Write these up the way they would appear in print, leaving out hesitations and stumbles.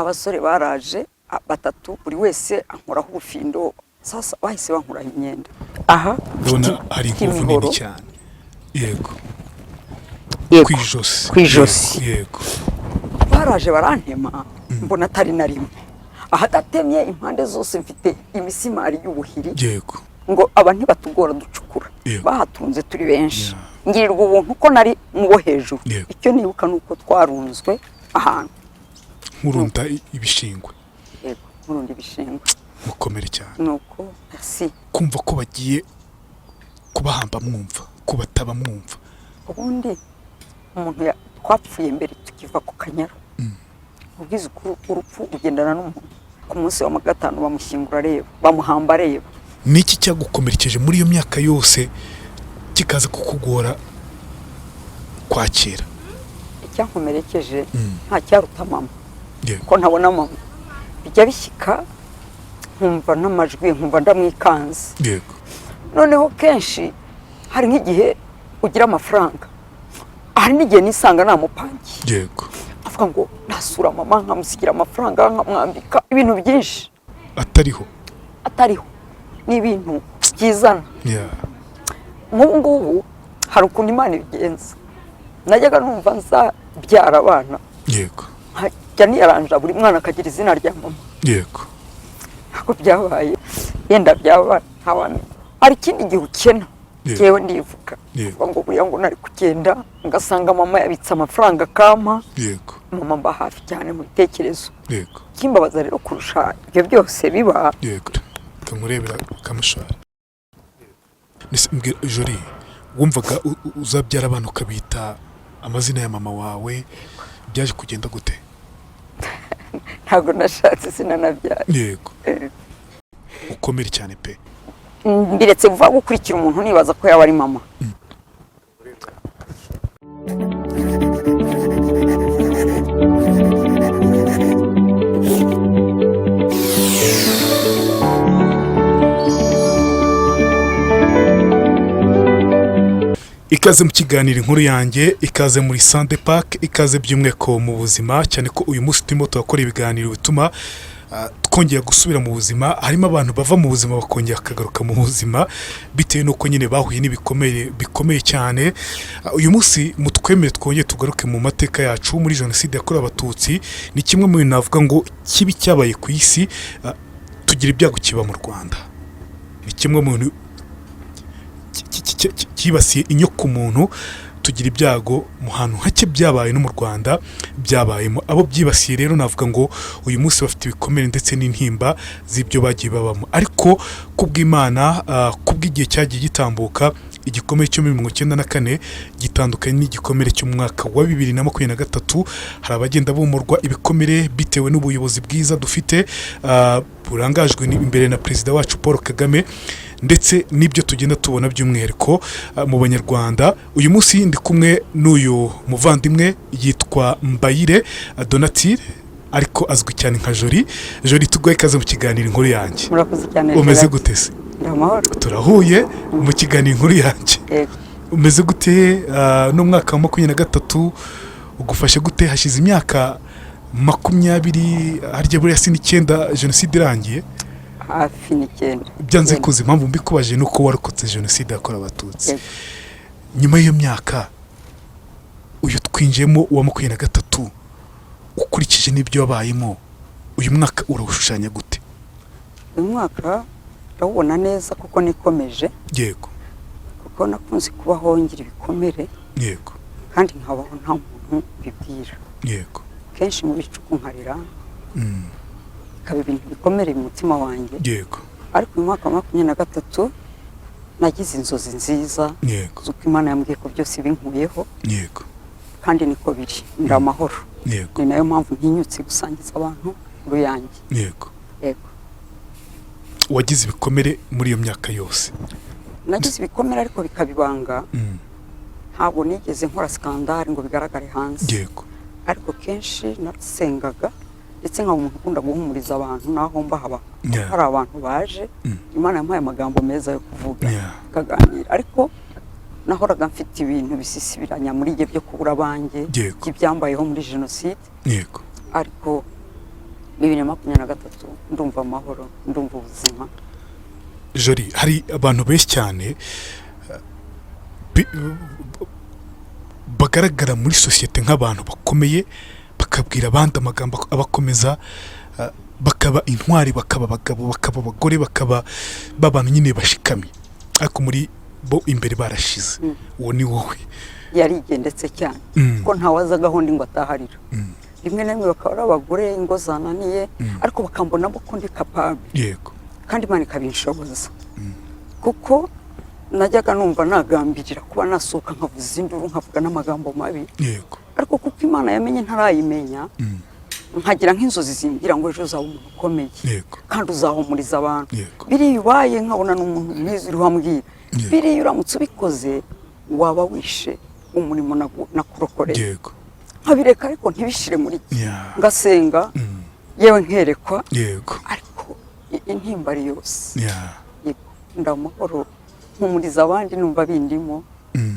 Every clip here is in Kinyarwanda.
abasore baraje batatu buri wese ankoraho ubufindo sasa bahise bankuraho imyenda aha ndabona hari inkovu nini cyane yego kwijosi yego baraje barantema mbona atari na rimwe aha datemye impande zose mfite imisimari y'ubuhiri yego ngo aba ntibatugora ducukura bahatunze turi benshi ngirirwa ubuntu ko nari mubo hejuru icyo nibuka nuko twarunzwe ahantu nkurunda ibishingwe yego nkurunda ibishingwe mukomere cyane nuko si kumva ko bagiye kubahamba mwumva kubataba mwumva ubundi umuntu twapfuye mbere tukiva ku Kanyaru ubwiza urupfu ugendana n'umuntu ku munsi wa gatanu bamushyingura areba bamuhamba areba niki cyagukomerekeje muri iyo myaka yose kikaza kukugora kwakira icyankomerekeje nta cyaruta mama ko ntabona mama bijya bishyika nkumva n'amajwi nkumva ndamwikanze yego noneho kenshi hari nk'igihe ugira amafaranga hari n'igihe nisanga namupangiye yego avuga ngo nasura mama nkamusigira amafaranga nkamwambika ibintu byinshi atariho ni ibintu byizana nk'ubu ngubu hari ukuntu Imana ibigenza najyaga numva nzabyara abana yego nkajya niyaranja buri mwana akagira izina rya mama yego ntabwo byabaye yenda byaba ntabana hari ikindi gihe ukena yewe ndivuga ngo buriya ngo nari kugenda ngasanga mama yabitse amafaranga kampa yego mama mba hafi cyane mu bitekerezo yego kimbabaza rero kurusha ibyo byose biba yego kamurebera kamushara Jori wumvaga uzabyara abantu ukabita amazina ya mama wawe byaje kugenda gute ntabwo nashatse sinanabyara yego ukomere cyane pe mbiretse vuba gukurikira umuntu nibaza ko yaba ari mama ikaze mu kiganiro inkuru yanjye ikaze muri Sande Park ikaze by'umweko mu buzima cyane ko uyu munsi turimo turakora ibiganiro bituma twongera gusubira mu buzima harimo abantu bava mu buzima bakongera akagaruka mu buzima bitewe nuko nyine bahuye bikomeye cyane uyu munsi mutwemere twongeye tugaruke mu mateka yacu muri jenoside yakorewe abatutsi ni kimwe mu bintu navuga ngo kibi cyabaye ku isi tugira ibyago kiba mu Rwanda ni kimwe mu bintu kibasiye inyoko muntu tugira ibyago mu hantu hake byabaye no mu Rwanda byabayemo abo byibasiye rero navuga ngo uyu munsi bafite ibikomere ndetse n'intimba z'ibyo bagiye babamo ariko kubw'Imana kubw'igihe cyagiye gitambuka igikomere cyo muri 1994 gitandukanye n'igikomere cyo mu mwaka wa 2023 hari abagenda bumurwa ibikomere bitewe n'ubuyobozi bwiza dufite burangajwe imbere na perezida wacu Paul Kagame ndetse nibyo tugenda tubona by'umwihariko mu banyarwanda uyu munsi ndi kumwe n'uyu muvandimwe yitwa Mbayire Donatille ariko azwi cyane nka Jori tugoye kaze mu kiganiro inkuru yanjye murakoze cyane umeze gute se ndamahoro turahuye mu kiganiro inkuru yanjye umeze gute no mwaka wa 2023 ugufashe gute hashize imyaka 20 harya buri yasi 9 jenoside irangiye hafi n'icyenda byanze kuzi impamvu mbikubaje nuko warokotse jenoside yakorewe abatutsi nyuma y'iyo myaka uyu twinjiyemo wa 2023 ukurikije n'ibyo wabayemo uyu mwaka urawushushanya gute uyu mwaka ndawubona neza kuko nikomeje yego kuko nakunze kubaho ngira ibikomere yego kandi nkabaho nta muntu bibwira yego kenshi mu bicuku nkarira kaba ibintu bikomere mu mutima wanjye yego ariko uyu mwaka wa 2023 nagize inzozi nziza yego zuko Imana yambwiye ko byose binkuyeho yego kandi niko biri ndamahoro yego ni nayo mpamvu ntinyutse gusangiza abantu ruyange yego yego wagize ibikomere muri iyo myaka yose nagize ibikomere ariko bikabibanga ntabwo nigeze nkora skandal ngo bigaragare hanze yego ariko kenshi nasengaga ndetse nka umuntu ukunda guhumuriza abantu naho mba haba hari abantu baje Imana yampaye amagambo meza yo kuvuga kaganira ariko nahoraga mfite ibintu bisisibiranya muri gihe byo kubura banjye by'ibyambayeho muri jenoside yego ariko 2023 ndumva amahoro, ndumva ubuzima. Jori, hari abantu benshi cyane bagaragara muri sosiyete nk'abantu bakomeye, bakabwira abandi amagambo abakomeza, bakaba intwari, bakaba abagabo, bakaba abagore, bakaba babantu nyine bashikamye, ariko muri bo imbere barashize. Uwo ni wowe. Yarigendetse cyane ko ntawaza gahunda ngo ataharira. Rimwe na rimwe bakaba ari abagore ingo zananiye, ariko bakambona ko ndi capable. Yego. Kandi Imana ikabinshoboza. Kuko najyaga numva nagambirira kuba nasohoka nkavuza induru, nkavuga n'amagambo mabi. Yego. Ariko kuko Imana yamenye ntarayimenya, nkagira nk'inzozi zimbwira ngo ejo uzaba umuntu ukomeye. Yego. Kandi uzahumuriza abantu. Yego. Biri yubaye nkabona n'umuntu mwiza uri wambwira. Biri uramutse ubikoze waba wishe umurimo nakurokoreye. Yego. Nkabireka ariko ntibishire muri ngasenga yewe nkerekwa. Yego. Ariko intimba ari yose. ndamahoro nkumuriza abandi numva bindimo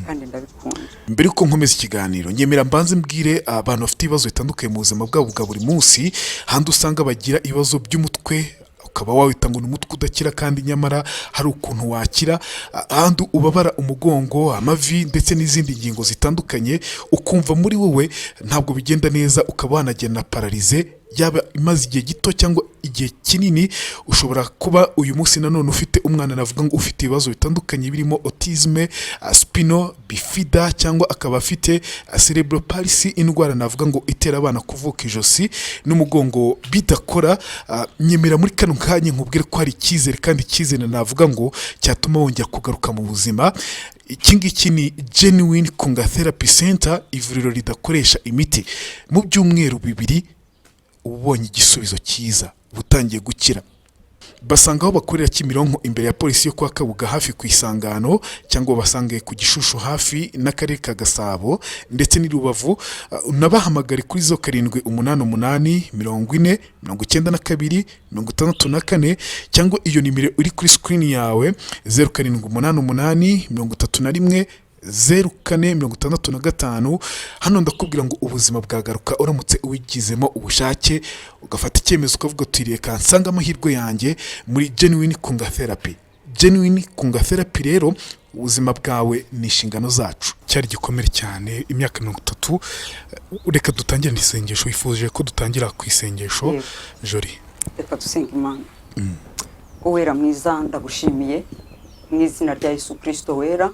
kandi ndabikunda. Mbere uko nkomeza ikiganiro nyemera mbanze mbwire abantu bafite ibibazo bitandukanye mu buzima bwabo bwa buri munsi, handi usanga bagira ibibazo by'umutwe ukaba wawita ngo n'umutwe udakira kandi nyamara hari ukuntu wakira, handi ubabara umugongo, amavi ndetse n'izindi ngingo zitandukanye, ukumva muri wowe ntabwo bigenda neza, ukaba wanagena na paralize yaba imaze igihe gito cyangwa igihe kinini. Ushobora kuba uyu munsi nanone ufite umwana navuga ngo ufite ibibazo bitandukanye birimo autisme, spino bifida cyangwa akaba afite cerebral palsy, indwara navuga ngo itera abana kuvuka ijosi n'umugongo bidakora. Nyemera muri kano kanya nkubwire ko hari icyizere, kandi icyizere navuga ngo cyatuma wongera kugaruka mu buzima. Iki ngiki ni Genuine Kunga Therapy Center, ivuriro ridakoresha imiti. Mu byumweru 2 ubonye igisubizo cyiza, butangiye gukira. Basanga aho bakorera Kimironko imbere ya polisi yo kwa Kabuga hafi ku Isangano, cyangwa basange ku Gishushu hafi n'akarere ka Gasabo ndetse ni Rubavu. Unabahamagare kuri 0788 40 92 64 cyangwa iyo nimero uri kuri screen yawe 0788 31 0465. Hano ndakubwira ngo ubuzima bwagaruka uramutse ubigizemo ubushake, ugafata icyemezo ukavuga uti reka nsanga amahirwe yanjye muri Genuine Kunga Therapy. Genuine Kunga Therapy rero ubuzima bwawe ni inshingano zacu. Cyari gikomere cyane imyaka 30. Reka dutangire n'isengesho. Wifuje ko dutangira ku isengesho Jori? Reka dusenga Imana. Uwera mwiza ndagushimiye mu izina rya Yesu Kristo wera.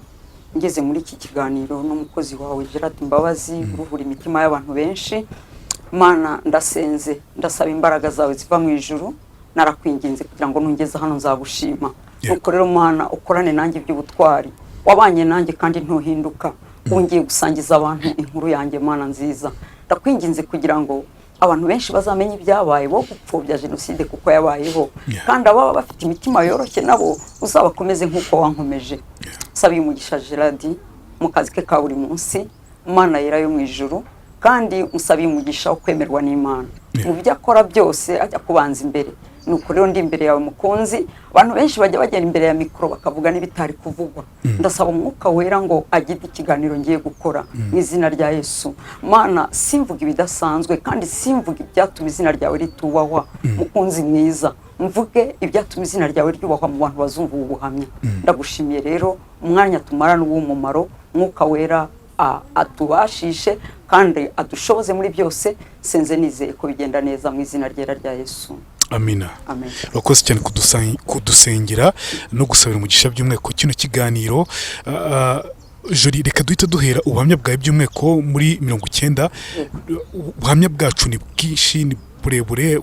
Ngeze muri iki kiganiro n'umukozi wawe Imbabazi, uruhura imitima y'abantu benshi. Mana ndasenze, ndasaba imbaraga zawe ziva mu ijuru, narakwinginze kugira ngo ntungeze hano nzagushima. Uko rero Mana ukorane nanjye by'ubutwari, wabanye nanjye kandi ntuhinduka. Wongeye gusangiza abantu inkuru yanjye Mana nziza. Ndakwinginze kugira ngo abantu benshi bazamenye ibyabaye bo gupfobya jenoside kuko yabayeho, kandi ababa bafite imitima yoroshye nabo uzabakomeze nk'uko wankomeje. Sabi umugisha Gerard mu kazi ke ka buri munsi, Imana yera yo mu ijuru, kandi musabi umugisha wo kwemerwa n'Imana mu byo akora byose, ajya kubanza imbere. Nuko rero ndi imbere yawe mukunzi, abantu benshi bajya bagera imbere ya mikoro bakavuga n'ibitari kuvugwa. Ndasaba umwuka wera ngo agide ikiganiro ngiye gukora mu izina rya Yesu. Mana simvuga ibidasanzwe kandi simvuga ibyatuma izina ryawe ritubahwa. Mukunzi mwiza, mvuge ibyatuma izina ryawe ryubahwa mu bantu bazumva ubuhamya. Ndagushimiye rero umwanya tumarana uw'umumaro, mwuka wera atubashishe kandi adushoboze muri byose. Senze nizeye ko bigenda neza mu izina ryera rya Yesu. Amina. Urakoze cyane kudusengera no gusabira umugisha by'umweko kino kiganiro. Jori, reka duhita duhera ubuhamya bwawe by'umweko muri 90. Ubuhamya bwacu ni bwinshi, ni burebure,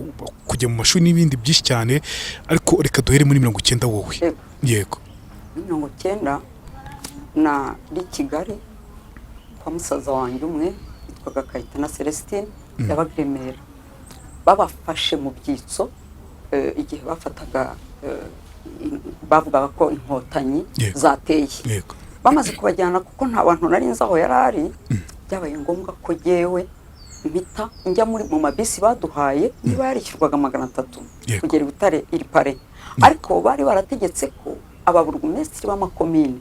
kujya mu mashuri n'ibindi byinshi cyane, ariko reka duhere muri 90 wowe. Yego. 90 na di Kigali kwa musaza wanjye umwe yitwaga Kayitana Celestine, yabagremera. Babafashe mu byitso igihe bafataga bavugaga ko inkotanyi zateye. Bamaze kubajyana kuko nta bantu nari nzi aho yarari, byabaye ngombwa ko jewe mpita njya mu mabisi baduhaye, niba yarishyurwaga 300 kugera Butare iri pare. Ariko bari barategetse ko ababurugumesitiri b'amakomini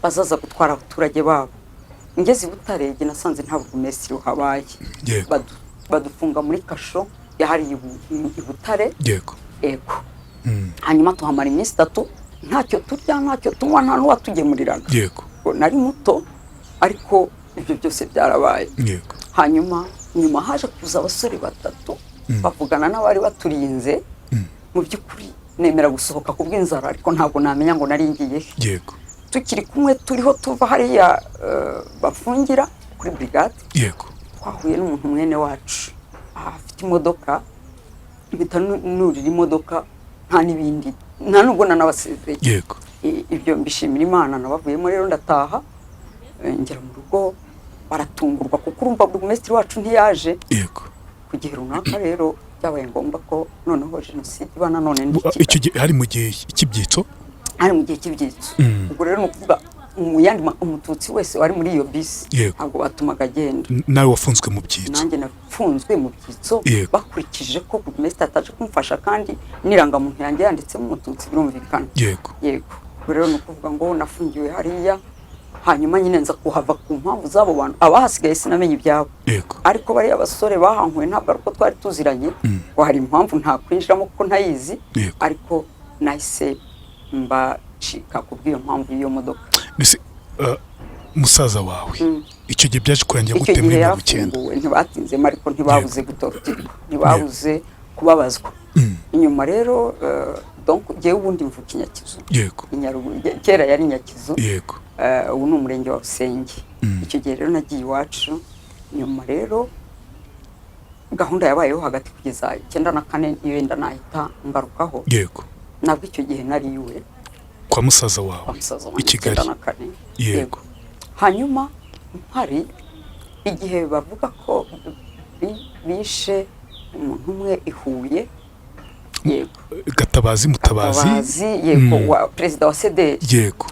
bazaza gutwara abaturage babo. Ngeze Butare nasanze nta burugumesitiri uhabaye. Badufunga muri kasho yahari i Butare yego hanyuma tuhamara iminsi 3 ntacyo turya ntacyo tunywa nta n'uwatugemuriraga yego nari muto ariko ibyo byose byarabaye yego hanyuma nyuma haje kuza abasore batatu bavugana n'abari baturinze mu by'ukuri nemera gusohoka kubw'inzara ariko ntabwo namenya ngo nari ngiye yego tukiri kumwe turiho tuva hariya bafungira kuri brigade yego twahuye n'umuntu mwene wacu afite imodoka bita nurira imodoka nta n'ibindi nta nubwo nanabasezeye yego ibyo mbishimira Imana nabavuyemo rero ndataha ngera mu rugo baratungurwa kuko urumva burugumesitiri wacu ntiyaje yego kugihe runaka rero byabaye ngombwa ko noneho jenoside iba nanone icyo gihe hari mu gihe cy'ibyitso hari mu gihe cy'ibyitso ubwo rero nukuvuga umuyandi umututsi wese wari muri iyo bisi ntabwo batumaga agenda nawe wafunzwe mu byitso nanjye nafunzwe mu byitso bakurikije ko burugumesitiri ataje kumfasha kandi n'irangamuntu yanjye yanditsemo umututsi birumvikana yego yego rero nukuvuga ngo nafungiwe hariya hanyuma nyine nza kuhava ku mpamvu z'abo bantu abahasigaye sinamenye ibyabo ariko bari abasore bahankuye ntabwo ariko twari tuziranye ngo hari impamvu nta kwinjiramo kuko ntayizi ariko nahise mbacika kubw'iyo mpamvu y'iyo modoka musaza wawe icyo gihe byaje kurangira gute muri 19 ntibatinzemo ariko ntibabuze gutortirwa ntibabuze kubabazwa inyuma rero donc jewe ubundi mvuka Inyakizu yego kera yari Inyakizu yego ubu ni umurenge wa Busenge icyo gihe rero nagiye iwacu nyuma rero gahunda yabayeho hagati kugeza 94 Imyenda nahita ngarukaho yego nabwo icyo gihe nari iwe kwa musaza wawe i Kigali yego hanyuma hari igihe bavuga ko bishe umuntu umwe ihuye yego Mutabazi yego wa perezida wa CD yego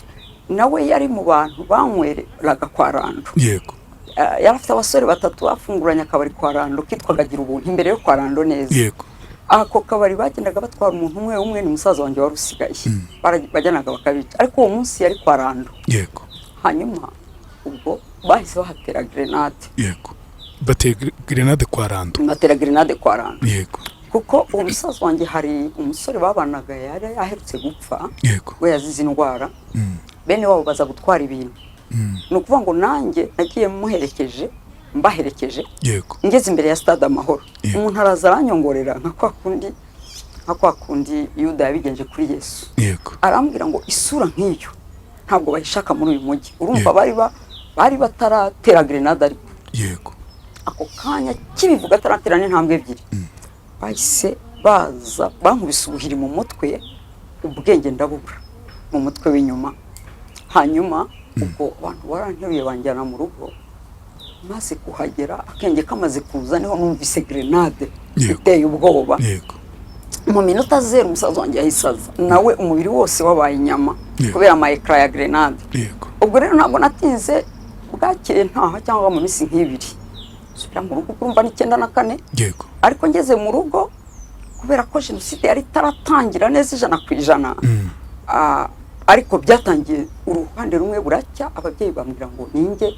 nawe yari mu bantu banywereraga kwa Rando yego yarafite abasore batatu bafunguranye akabari kwa Rando kitwaga Gira Ubuntu imbere yo kwa Rando neza yego ako kabari bagendaga batwara umuntu umwe ni musaza wanjye wari usigaye bajyanaga bakabica ariko uwo munsi yari kwa Rando yego hanyuma ubwo bahise bahatera grenade yego batera grenade kwa Rando yego kuko uwo musaza wanjye hari umusore babanaga yari aherutse gupfa we yazize indwara bene wabo baza gutwara ibintu nukuvuga ngo nanjye nagiye mbaherekeje yego ngeze imbere ya stade Amahoro umuntu araza aranyongorera nka kwa kundi Yuda yabigenje kuri Yesu yego arambwira ngo isura nk'iyo ntabwo bayishaka muri uyu mujyi urumva bari bataratera grenade ariko yego ako kanya kibivuga ataratera n'intambwe ebyiri bahise baza bankubise ubuhiri mu mutwe ubwenge ndabubura mu mutwe w'inyuma hanyuma ubwo abantu baranteruye banjyana mu rugo maze kuhagera akenge kamaze kuza niho numvise grenade iteye ubwoba mu minota 0 umusaza wanjye yahisaza nawe umubiri wose wabaye inyama kubera amayekara ya grenade ubwo rero ntabwo natinze bwakeye ntaha cyangwa mu minsi nk'ibiri subira mu rugo urumva ni 94 ariko ngeze mu rugo kubera ko jenoside yari taratangira neza 100%. Ariko byatangiye uruhande rumwe buracya ababyeyi bambwira ngo ninge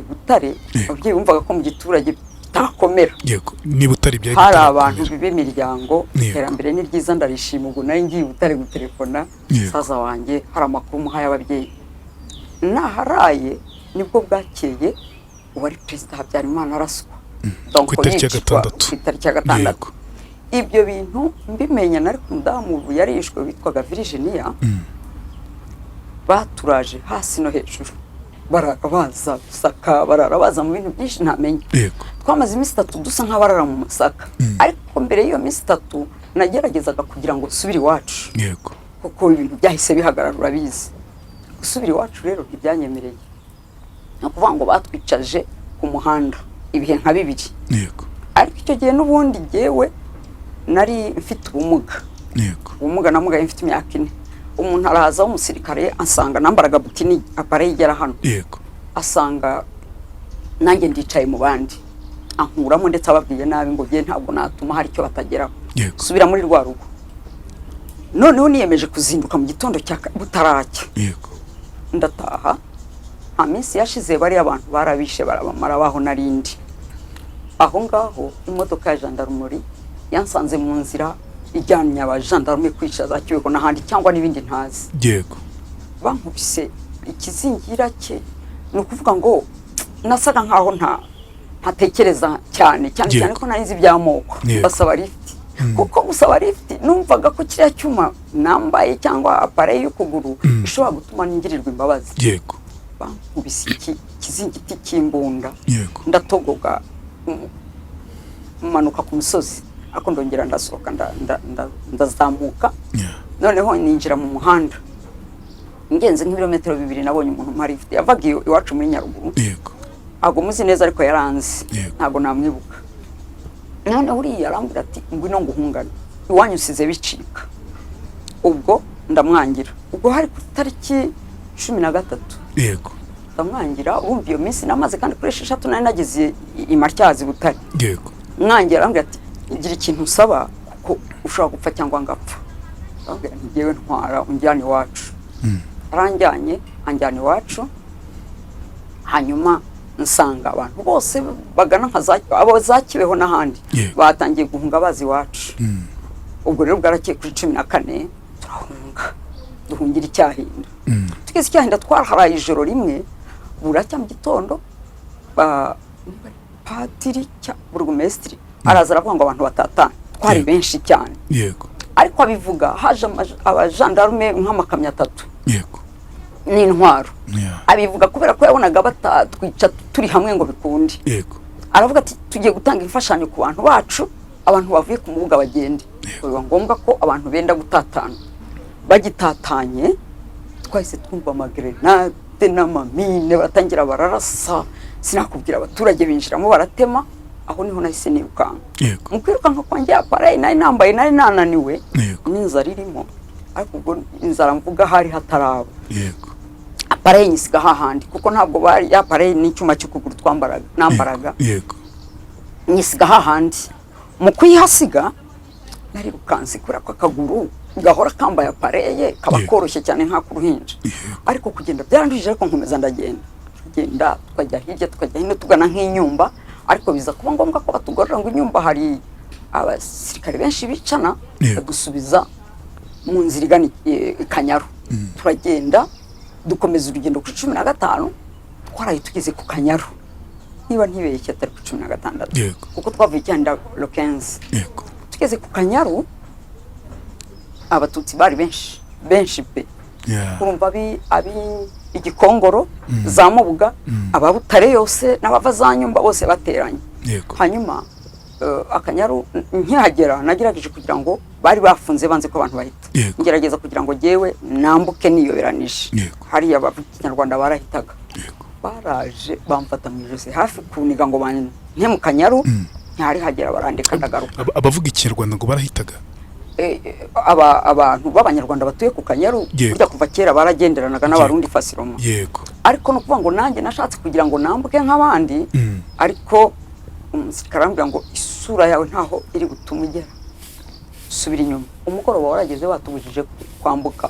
Butare ababyeyi bumvaga ko mu giturage takomera yego ni Butare byari hari abantu b'imiryango iterambere ni ryiza ndarishima ubwo nari ngiye Butare gutelefona saza wanjye hari amakuru muhaye ababyeyi naharaye nibwo bwakeye uwari perezida Habyarimana araswa ku itariki ya 6 ibyo bintu mbimenya nari kumudamu yarishwe witwaga Virginia baturaje hasi no hejuru bararabaza gusaka bararabaza mu bintu byinshi ntamenye twamaze iminsi 3 dusa nk'abarara mu masaka ariko mbere y'iyo minsi 3 nageragezaga kugira ngo subire iwacu kuko ibintu byahise bihagarara bizi gusubira iwacu rero ntibyanyemereye no kuvuga ngo batwicaje ku muhanda ibihe nka bibiri ariko icyo gihe n'ubundi jewe nari mfite ubumuga namugaye mfite imyaka 4 umuntu araza w'umusirikare asanga nambaraga butini apare igera hano asanga nanjye ndicaye mu bandi ankuramo ndetse ababwiye nabi ngo je ntabwo natuma hari cyo batageraho subira muri rwa rugo noneho niyemeje kuzinduka mu gitondo cya butaracya ndataha amisi yashize bari abantu barabishe barabamara baho narindi aho ngaho imodoka ya gendarmerie yansanze mu nzira ijyanye abajandarume kwica za Kibeho n'ahandi cyangwa n'ibindi ntazi. Yego. Bankubise ikizingira cye ni ukuvuga ngo nasaga nkaho ntatekereza cyane ko narizi iby'amoko basaba lift kuko gusaba lift numvaga ko kiriya cyuma nambaye cyangwa appareil y'ukuguru ishobora gutuma ningirirwa imbabazi. Yego. Bankubise ikizingiti cy'imbunda ndatogoga manuka ku musozi ako ndongera ndasohoka ndazamuka noneho ninjira mu muhanda ingenze nk'ibirometero 2 nabonye umuntu mpari lift yavaga iwacu muri Nyaruguru. Yego. Ago muzi neza ariko yaranze ntago namwibuka. None uriya arambira ati ngwino nguhungane iwanyusize bicika. Ubwo ndamwangira. Ubwo hari ku tariki 13. Yego. Ndamwangira urumva iyo minsi namaze kandi kuri 6 nari nagize imartyazi Butare. Yego. Mwangira arambira ati igira ikintu usaba kuko ushobora gupfa cyangwa ngapfa. Arambira ngiyewe ntwara unjyane iwacu. Aranjyanye anjyane iwacu hanyuma nsanga abantu bose bagana abo zakibeho n'ahandi batangiye guhunga bazi iwacu. Ubwo rero bwarakiye kuri 14 turahunga duhungira Icyahinda. Tugeze Icyahinda twaraharaye ijoro rimwe buracya mu gitondo padiri cya burugumesitiri araza aravuga ngo abantu batatana twari benshi cyane. Yego. Ariko abivuga haje abajandarume nk'amakamyo 3. Yego. N'intwaro. Abivuga kubera ko yabonaga batatwica turi hamwe ngo bikunde. Yego. Aravuga ati tugiye gutanga imfashanyo ku bantu bacu abantu bavuye ku mubuga bagende. Biba ngombwa ko abantu benda gutatana. Bagitatanye twahise twumva amagrenade n'amamine batangira bararasa sinakubwira abaturage binjiramo baratema aho niho nahise nirukanga. Yego. Mukwirukanka kwanjye appareil nari nambaye nari nananiwe n'inzara irimo ariko ubwo inzara mvuga hari hataraba. Yego. Appareil nyisiga hahandi kuko ntabwo bari appareil n'icyuma cy'ukuguru nambaraga. Yego. Nyisiga hahandi mu kuyihasiga nari rukansi kura kwa kaguru gahora kambaye appareil kaba koroshye cyane nka kuruhinja. Ariko kugenda byarandije ariko nkomeza ndagenda twajya hirya twajya hino tugana nk'inyumba ariko biza kuba ngombwa ko batugorora ngo inyumba hari abasirikare benshi bicana badusubiza mu nzira igana Kanyaru. Turagenda dukomeza urugendo ku 15 twaraye tugeze ku Kanyaru niba ntibeshye atari ku 16 kuko twavuye cyanda le 15. Yego. Tugeze ku Kanyaru abatutsi bari benshi pe. Urumva abi igikongoro za Mubuga ababutare yose n'abava za Nyumba bose bateranye. Hanyuma Akanyaru nkihagera nagerageje kugira ngo bari bafunze banze ko abantu bahita. Ngerageza kugira ngo jewe nambuke niyoberanije. Hari abanyarwanda barahitaga. Baraje bamfata mu ijosi hafi kuniga ngo banye mu Kanyaru ntari hagera barandika ndagaruka. Abavuga Ikinyarwanda ngo barahitaga. Abantu b'abanyarwanda batuye ku Kanyaru burya kuva kera baragenderanaga n'abarundi fasiroma. Yego. Ariko no kuvuga ngo nanjye nashatse kugira ngo nambuke nk'abandi ariko umusirikare arambwira ngo isura yawe ntaho iri gutuma ugera subira inyuma. Umugoroba warageze batubujije kwambuka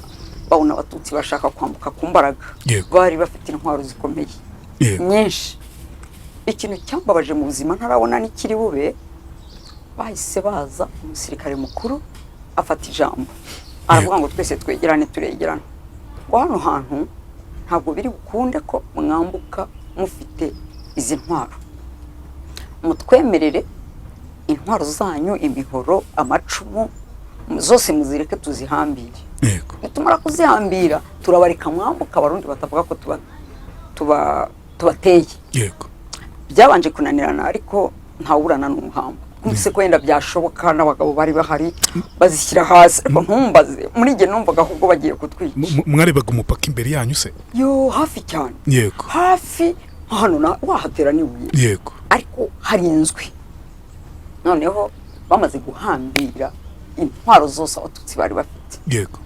babona abatutsi bashaka kwambuka ku mbaraga bari bafite intwaro zikomeye nyinshi. Ikintu cyambabaje mu buzima ntarabona n'ikiri bube bahise baza umusirikare mukuru afata ijambo aravuga ngo twese twegerane turegerana ngo hano hantu ntabwo biri bukunde ko mwambuka mufite izi ntwaro mutwemerere intwaro zanyu imihoro amacumu zose muzireke tuzihambire. Nitumara kuzihambira turabarika mwambuka abarundi batavuga ko tubateye. Byabanje kunanirana ariko ntawurana n'umuhamba kumse ko yenda byashoboka n'abagabo bari bahari bazishyira hasi ntumbaze muri nge numvaga ahubwo bagiye kutwica. Mwarebaga umupaka imbere yanyu se? Yo hafi cyane. Yego. Hafi hano na wahatera nibuye. Yego. Ariko hari inzwi noneho bamaze guhambira intwaro zose abatutsi bari bafite. Yego.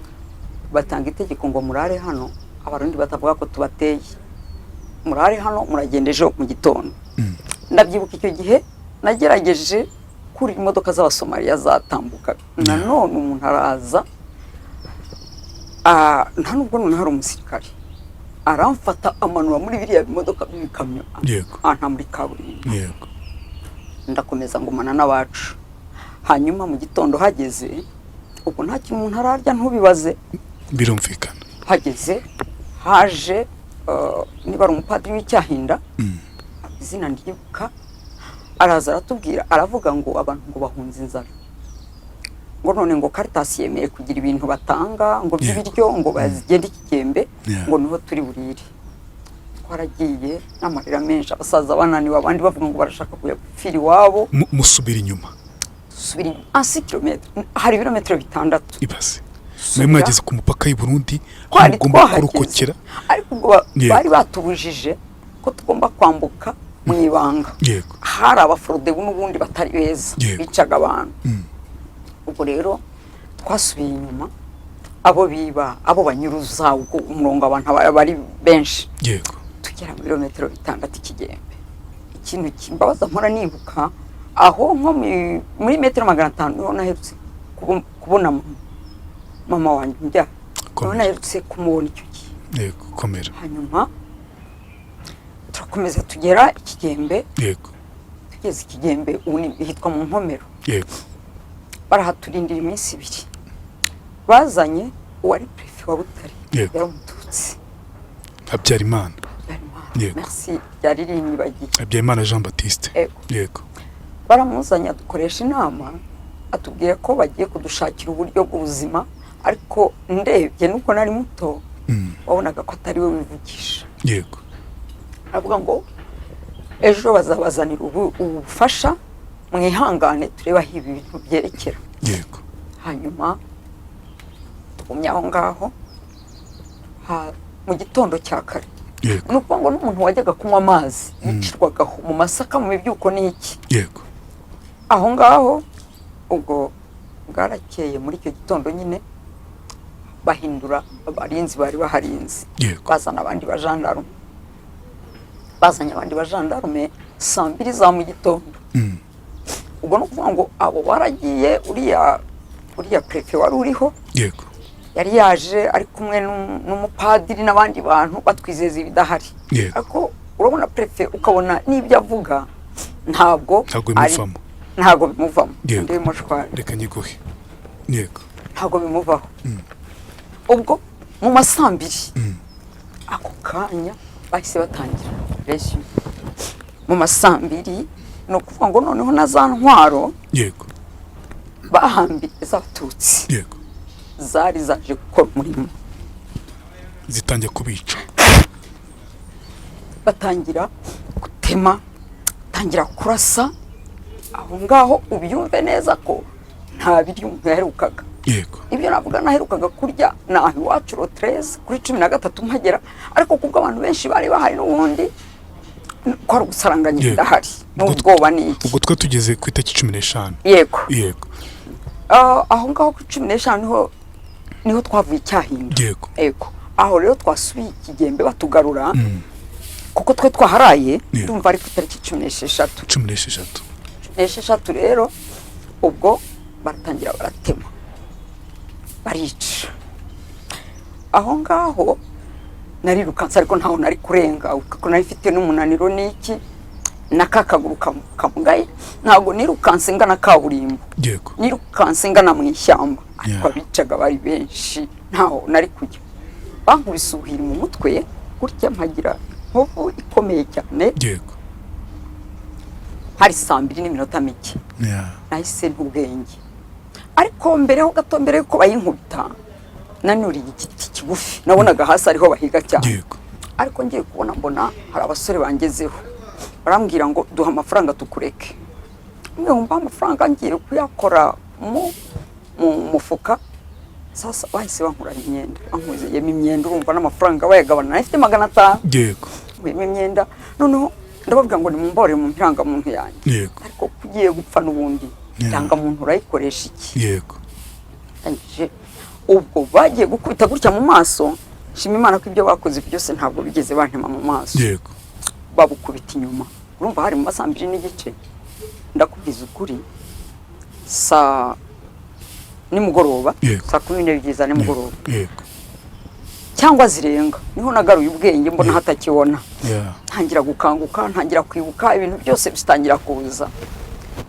Batanga itegeko ngo murare hano abarundi batavuga ko tubateye murare hano muragendeje mu gitondo. Ndabyibuka icyo gihe nagerageje kuri imodoka z'Abasomaliya zatambuka nanone umuntu araza nta nubwo none hari umusirikare aramfata amanura muri biriya bimodoka by'ikamyo Yego. Nta muri kaburimbo. Yego. Ndakomeza ngumana n'abacu hanyuma mu gitondo hageze ubwo nta kintu umuntu ararya ntubibaze birumvikana hageze haje niba ari umupadiri w'Icyahinda izina ndibuka araza aratubwira aravuga ngo abantu ngo bahunze inzara ngo none ngo Caritas yemeye kugira ibintu batanga ngo by'ibiryo ngo bazigende ikigembe ngo niho turi burire twaragiye n'amarira menshi abasaza bananiwe abandi bavuga ngo barashaka kujya gupfira iwabo musubira inyuma 6 kilometero hari ibirometero 6 ibaze mwe mwageze ku mupaka y'u Burundi mugomba kurukokera ariko ubwo bari batubujije ko tugomba kwambuka mu ibanga yego hari abafrode n'ubundi batari beza bicaga abantu ubwo rero twasubiye inyuma abo biba abo banyuruza ubwo umurongo abantu bari benshi yego tugera mu birometero 6 ikigembe ikintu kimbabaza mpora nibuka aho nko muri metero 500 niho naherutse kubona mama wanjye njya naherutse kumubona icyo gihe yego komera hanyuma turakomeza tugera ikigembe yego tugeze ikigembe ubu hitwa mu nkomero yego barahaturindira iminsi 2 bazanye uwari prefe wa Butare yaramututse Habyarimana merci yaririmye bagiye Habyarimana Jean Baptiste yego baramuzanya dukoresha inama atubwiye ko bagiye kudushakira uburyo bw'ubuzima ariko ndebye nuko nari muto wabonaga ko atari we wivugisha yego avuga ngo ejo bazabazanira ubufasha mwihangane tureba ibi bintu byerekera yego hanyuma tugumye aho ngaho mu gitondo cya kare nuko ngo n'umuntu wajyaga kunywa amazi yicirwagaho mu masaka mu mibyuko n'iki yego aho ngaho ubwo bwarakeye muri icyo gitondo nyine bahindura abarinzi bari baharinze bazana abandi bajandarume bazanye abandi bajandarume 2:00 za mu gitondo ubwo no kuvuga ngo abo baragiye uriya prefe wari uriho yego yari yaje ari kumwe n'umupadiri n'abandi bantu batwizeza ibidahari ariko urabona prefe ukabona n'ibyo avuga ntabwo bimuvamo ndimo shwari reka nyiguhe yego ntabwo bimuvaho ubwo mu masambiri ako kanya bahise batangira resyo mu masambiri no kuvuga ngo noneho na za ntwaro yego bahambye z'abatutsi yego zari zaje gukora umurimo zitangiye kubica batangira gutema tangira kurasa aho ngaho ubyumve neza ko nta biryo umuntu yaherukaga yego ibyo navuga naherukaga kurya naho iwacu ro 13 kuri 13 mpagera ariko kubwo abantu benshi bari bahari n'ubundi ko ari gusaranganya bidahari n'ubwoba n'iki ubwo twa tugeze ku itariki 15 yego yego aho ngaho ku 15 niho twavuye Icyahinda yego yego aho rero twasubiye ikigembe batugarura kuko twe twaharaye ndumva ari ku itariki 16 rero ubwo baratangira baratema barica aho ngaho narirukanse ariko ntaho nari kurenga kuko nari mfite n'umunaniro n'iki nakakaguru kamugaye ntabwo nirukanse ngana kaburimbo yego nirukanse ngana mu ishyamba ariko abicaga bari benshi ntaho nari kujya bankubise ubuhiri mu mutwe gutya mpagira inkovu ikomeye cyane yego hari 2:00 mike nahise n'ubwenge ariko mbere ho gato mbere ko bayinkubita nanuriye igiti kigufi nabonaga hasi ariho bahiga cyane yego ariko ngiye kubona mbona hari abasore bangezeho barambwira ngo duha amafaranga tukureke mwe umba amafaranga ngiye kuyakora mu mufuka sasa bahise bankura imyenda bankuzeye imyenda urumva n'amafaranga bayagabana nafite 500 yego imyenda noneho ndababwira ngo nimumbore mu mpiranga muntu yanjye yego ariko kugiye gupfa n'ubundi cyangwa muntu urayikoresha iki yego anje ubwo bagiye gukubita gutya mu maso shima Imana ko ibyo bakoze byose ntabwo bigeze bantema mu maso yego babukubita inyuma urumva hari mu masambiri n'igice ndakubwiza ukuri nimugoroba saa 12 za nimugoroba yego cyangwa zirenga niho nagaruye ubwenge mbona hatakibona ntangira gukanguka ntangira kwibuka ibintu byose bistangira kuza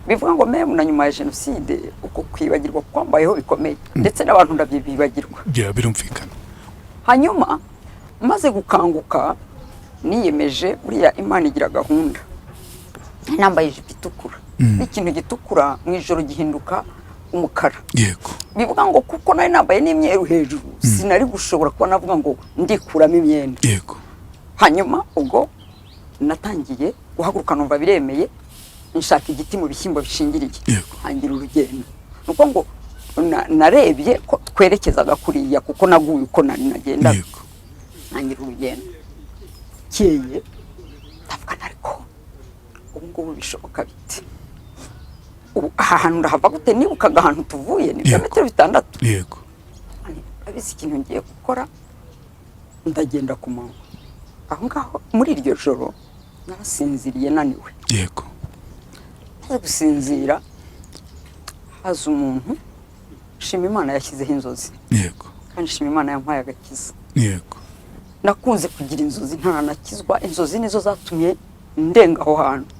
bivuga ngo meme na nyuma ya jenoside uko kwibagirwa kwambayeho bikomeye ndetse n'abantu ndabyibagirwa birumvikana. hanyuma maze gukanguka niyemeje buriya Imana igira gahunda nambaye ijipo itukura ikintu gitukura mu ijoro gihinduka umukara yego bivuga ngo kuko nari nambaye n'imyeru hejuru sinari gushobora kuba navuga ngo ndikuramo imyenda yego hanyuma ubwo natangiye guhaguruka numva biremeye nshaka igiti mu bishyimbo bishingiriye hangira urugendo nuko ngo narebye ko twerekezaga kuriya kuko naguye uko nari nagenda hangira urugendo keye ndavuga ariko ubu ngubu bishoboka bite ahantu ndahava gute nibukaga ahantu tuvuye ni metero 6 yego abisi ikintu ngiye gukora ndagenda ku manywa aho ngaho muri iryo joro narasinziriye naniwe yego maze gusinzira haza umuntu shima Imana yashyizeho inzozi yego kandi shima Imana yampaye agakiza yego nakunze kugira inzozi ntanakizwa inzozi nizo zatumye ndenga aho hantu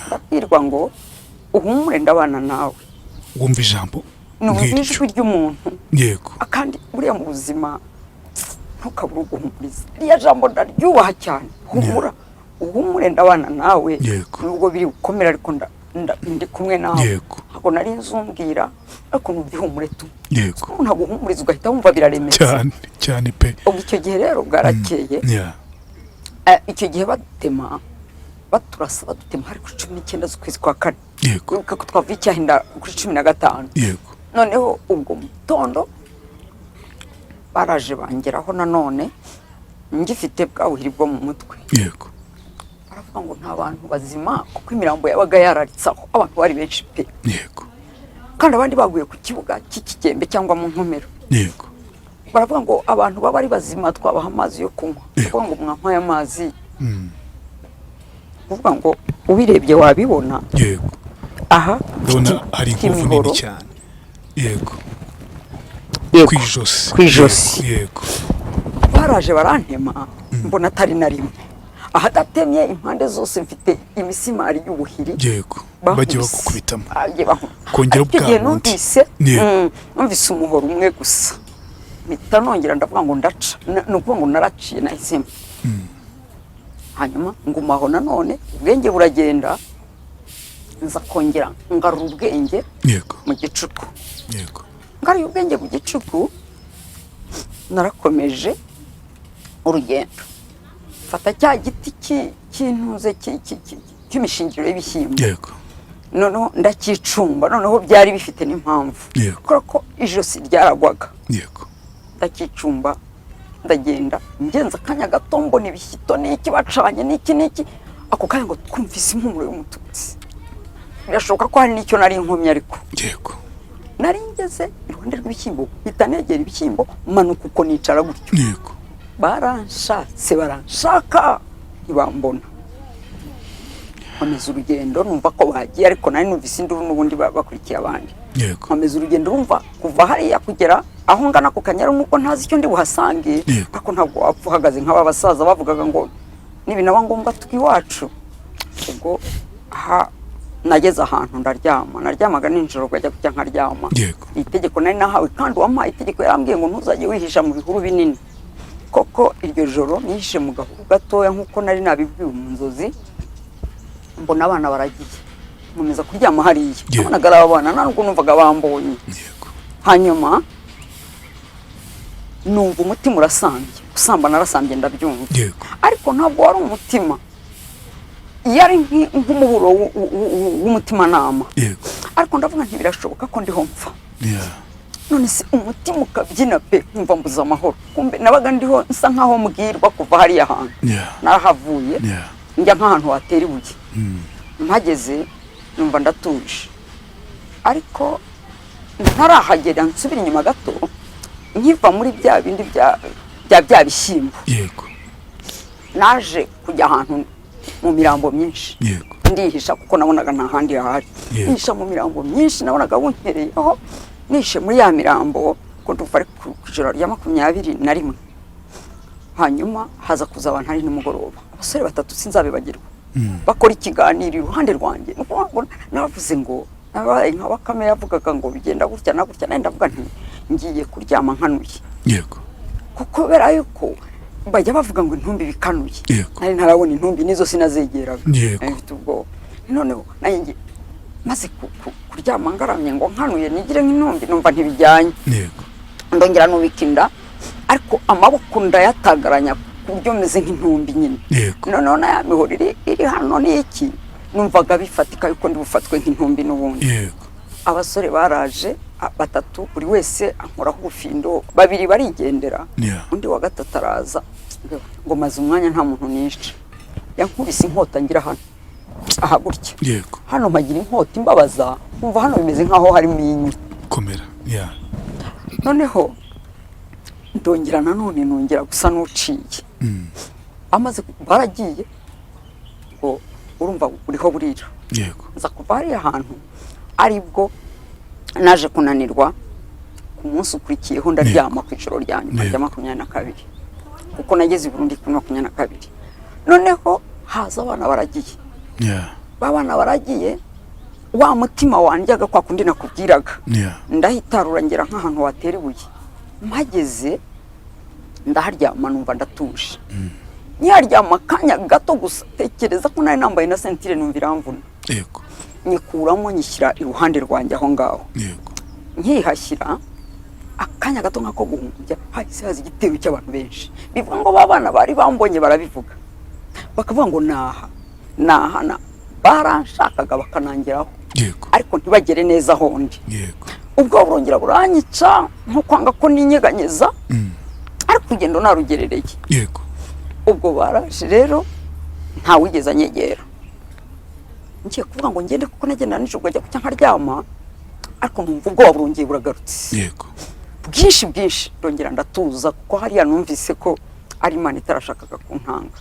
ndabwirwa ngo uhumure ndabana nawe wumva ijambo n'ijwi ry'umuntu yego akandi buriya mu buzima ntukabura uguhumuriza iriya jambo ndaryubaha cyane humura uhumure ndabana nawe nubwo biri gukomera ariko ndi kumwe nawe ntabwo nari nzumbwira ariko nubihumure tu yego ntabwo uhumuriza ugahita wumva biraremetse cyane pe ubwo icyo gihe rero bwarakeye icyo gihe baturasa badutema hari kuri 19 z'ukwezi kwa 4 yego ko twavuye icyahinda kuri 15 yego noneho ubwo mutondo baraje bangeraho nanone ngifite bwawuhiri bwo mu mutwe yego baravuga ngo nta bantu bazima kuko imirambo yabaga yararitsaho abantu bari benshi pe yego kandi abandi baguye ku kibuga cy'ikikembe cyangwa mu nkomero yego baravuga ngo abantu baba ari bazima twabaha amazi yo kunywa baravuga ngo mwampaye amazi kuvuga ngo ubirebye wabibona yego aha ndabona hari inkovu nini cyane yego kwijosi yego baraje barantema mbona atari na rimwe ahadatemye impande zose mfite imisimari y'ubuhiri yego bagiye bakukubitamo kongera ubwa numvise umuhoro umwe gusa mpita nongera ndavuga ngo ndaca nukuvuga ngo naraciye nahisemo hanyuma ngumaho nanone ubwenge buragenda nza kongera ngarura ubwenge mu gicuku yego ngaruye ubwenge mu gicuku narakomeje urugendo fata cya giti cy'intuze cy'imishingiro y'ibishyimbo yego noneho ndakicumba noneho byari bifite n'impamvu kuko ijosi ryaragwaga yego ndakicumba ndagenda ngenza akanya gato mbona ibishyito n'iki bacanye n'iki ako kanya ngo twumvise impumuro y'umututsi birashoboka ko hari n'icyo nari inkomyi ariko yego nari ngeze iruhande rw'ibishyimbo mpita negera ibishyimbo manuka uko nicara gutyo yego baranshatse baranshaka ntibambona nkomeza urugendo numva ko bagiye ariko nari numvise induru n'ubundi bakurikiye abandi nkomeza urugendo rumva kuva hariya kugera aho ngana ku Kanyaru nuko ntazi icyo ndi buhasange ariko ntabwo wapfa uhagaze nk'aba basaza bavugaga ngo nibinaba ngombwa twiwacu ubwo aha nageze ahantu naryamaga ninjoro bajya kujya nkaryama itegeko nari nahawe kandi wampaye itegeko yarambwiye ngo ntuzajye wihisha mu bihuru binini koko iryo joro nihishe mu gahuru gatoya nk'uko nari nabibwiwe mu nzozi mbona abana baragiye nkomeza kuryama hariya nabonaga ari abana ntabwo numvaga bambonye hanyuma numva umutima urasambye usamba narasambye ndabyumva ariko ntabwo wari umutima yari nk'umuburo w'umutimanama ariko ndavuga ntibirashoboka ko ndiho mpfa none se umutima ukabyina pe nkumva mbuze amahoro kumbe nabaga ndiho nsa nkaho mbwirwa kuva hariya hantu narahavuye njya nk'ahantu hatera ibuye mpageze numva ndatuje ariko ntarahagera nsubira inyuma gato nkiva muri bya bindi bya bishyimbo naje kujya ahantu mu mirambo myinshi ndihisha kuko nabonaga nta handi hahari nisha mu mirambo myinshi nabonaga bunkereyeho nishe muri ya mirambo ko nduva ari ku ijoro rya 21 hanyuma haza kuza abantu ari nimugoroba abasore batatu sinzabibagirwa bakora ikiganiro iruhande rwanjye navuze ngo nabaye nka Bakame yavugaga ngo bigenda gutya na gutya, nenda ndavuga nti ngiye kuryama nkanuye. Yego. Kuko bera yuko bajya bavuga ngo intumbi bikanuye. Nari ntarabona intumbi nizo sinazegeraga. Mfite ubwo. Noneho nanjye maze kuryama ngaramye ngo nkanuye nigire nk'intumbi numva ntibijyanye. Yego. Ndongera nubikinda ariko amaboko ndayatagaranya kubyo meze nk'intumbi nyine. Noneho na mihoro iri hano ni iki numvaga bifatika yuko ndi bufatwe nk'intumbi n'ubundi. Abasore baraje batatu buri wese ankoraho ubufindo, babiri barigendera, undi wa gatatu araza ngo maze umwanya nta muntu nishe. Yankubise inkota ngira hano aha gutya. Hano mpagira inkota imbabaza, umva hano bimeze nkaho harimo inyu komera. Noneho ndongera nanone nongera gusa n'uciye. Amaze baragiye ngo urumva uriho burira. Nza kuva hariya ahantu aribwo naje kunanirwa ku munsi ukurikiyeho ndaryama ku ijoro rya nyuma rya 22 kuko nageze i Burundi ku 22. Noneho haza abana baragiye. Babana baragiye wa mutima wanjyaga kwa kundi nakubwiraga. Ndahitarura ngera nk'ahantu watera ibuye. Mpageze ndaharyama numva ndatuje. Nyaryama kanya gato gusa tekereza ko nari nambaye na sentire numva iramvuna. Nyikuramo nyishyira iruhande rwanjye aho ngaho. Nkihashyira akanya gato nkako guhumbya hahise haza igitero cy'abantu benshi. Bivuga ngo babana bari bambonye barabivuga. Bakavuga ngo naha baranshakaga bakanangiraho. Ariko ntibagere neza hondi. Ubwo burongera buranyica nko kwanga ko ninyeganyeza. Ariko ugendo narugerereye. Ubwo baraje rero nta wigeza nyegera. Ngiye kuvuga ngo ngende kuko nagenda nijoro ajya kucya nkaryama, ariko numva ubwo burongeye buragarutse. Bwinshi ndongera ndatuza kuko hariya numvise ko ari Imana itarashakaga kuntanga.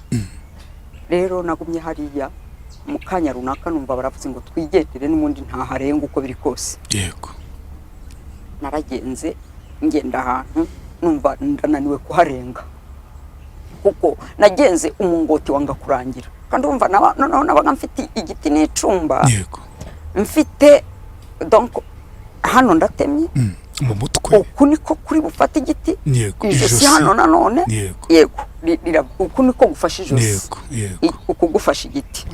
Rero nagumye hariya mu kanya runaka numva baravuze ngo twigendere n'umundi nta harenga uko biri kose. Naragenze ngenda ahantu numva ndananiwe kuharenga kuko nagenze umungoti wanga kurangira, kandi umva noneho nabaga mfite igiti n'icumba. Mfite donc hano ndatemye mu mutwe uku niko kuri bufata igiti. Ijosi hano nanone uku niko gufasha ijosi, uku gufasha igiti.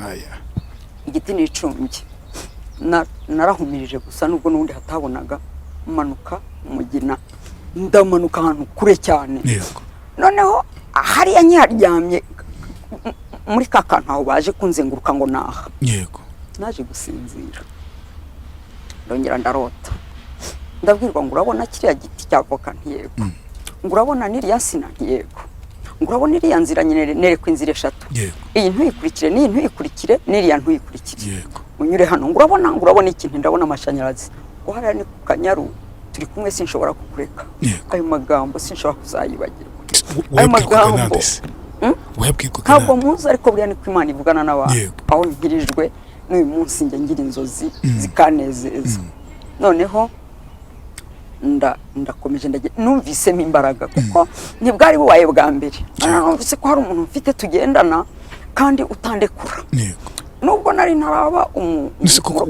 Igiti n'icumbye narahumirije gusa nubwo n'undi hatabonaga. Manuka umugina ndamanuka ahantu kure cyane. Noneho hariya nyiharyamye muri kakantu aho baje kunzenguruka ngo naha. Naje gusinzira ndongera ndarota, ndabwirwa ngo urabona kiriya giti cy'avoka ntiyego, ngo urabona n'iriya sina ntiyego, ngo urabona iriya nzira nyine nereko inzira eshatu, iyi ntuyikurikire n'iyi ntuyikurikire n'iriya ntuyikurikire, unyure hano, ngo urabona ikintu, ndabona amashanyarazi, ngo hariya ni ku Kanyaru turi kumwe sinshobora kukureka. Ayo magambo sinshobora kuzayibagirwa. Ayo magambo ntabwo muzi, ariko buriya ni ko Imana ivugana n'abantu. Aho ngirijwe n'uyu munsi njye ngira inzozi zikanezeza. Noneho ndakomeje numvisemo imbaraga kuko ntibwari bubaye bwa mbere. Numvise ko hari umuntu mfite tugendana kandi utandekura. Nubwo nari ntaraba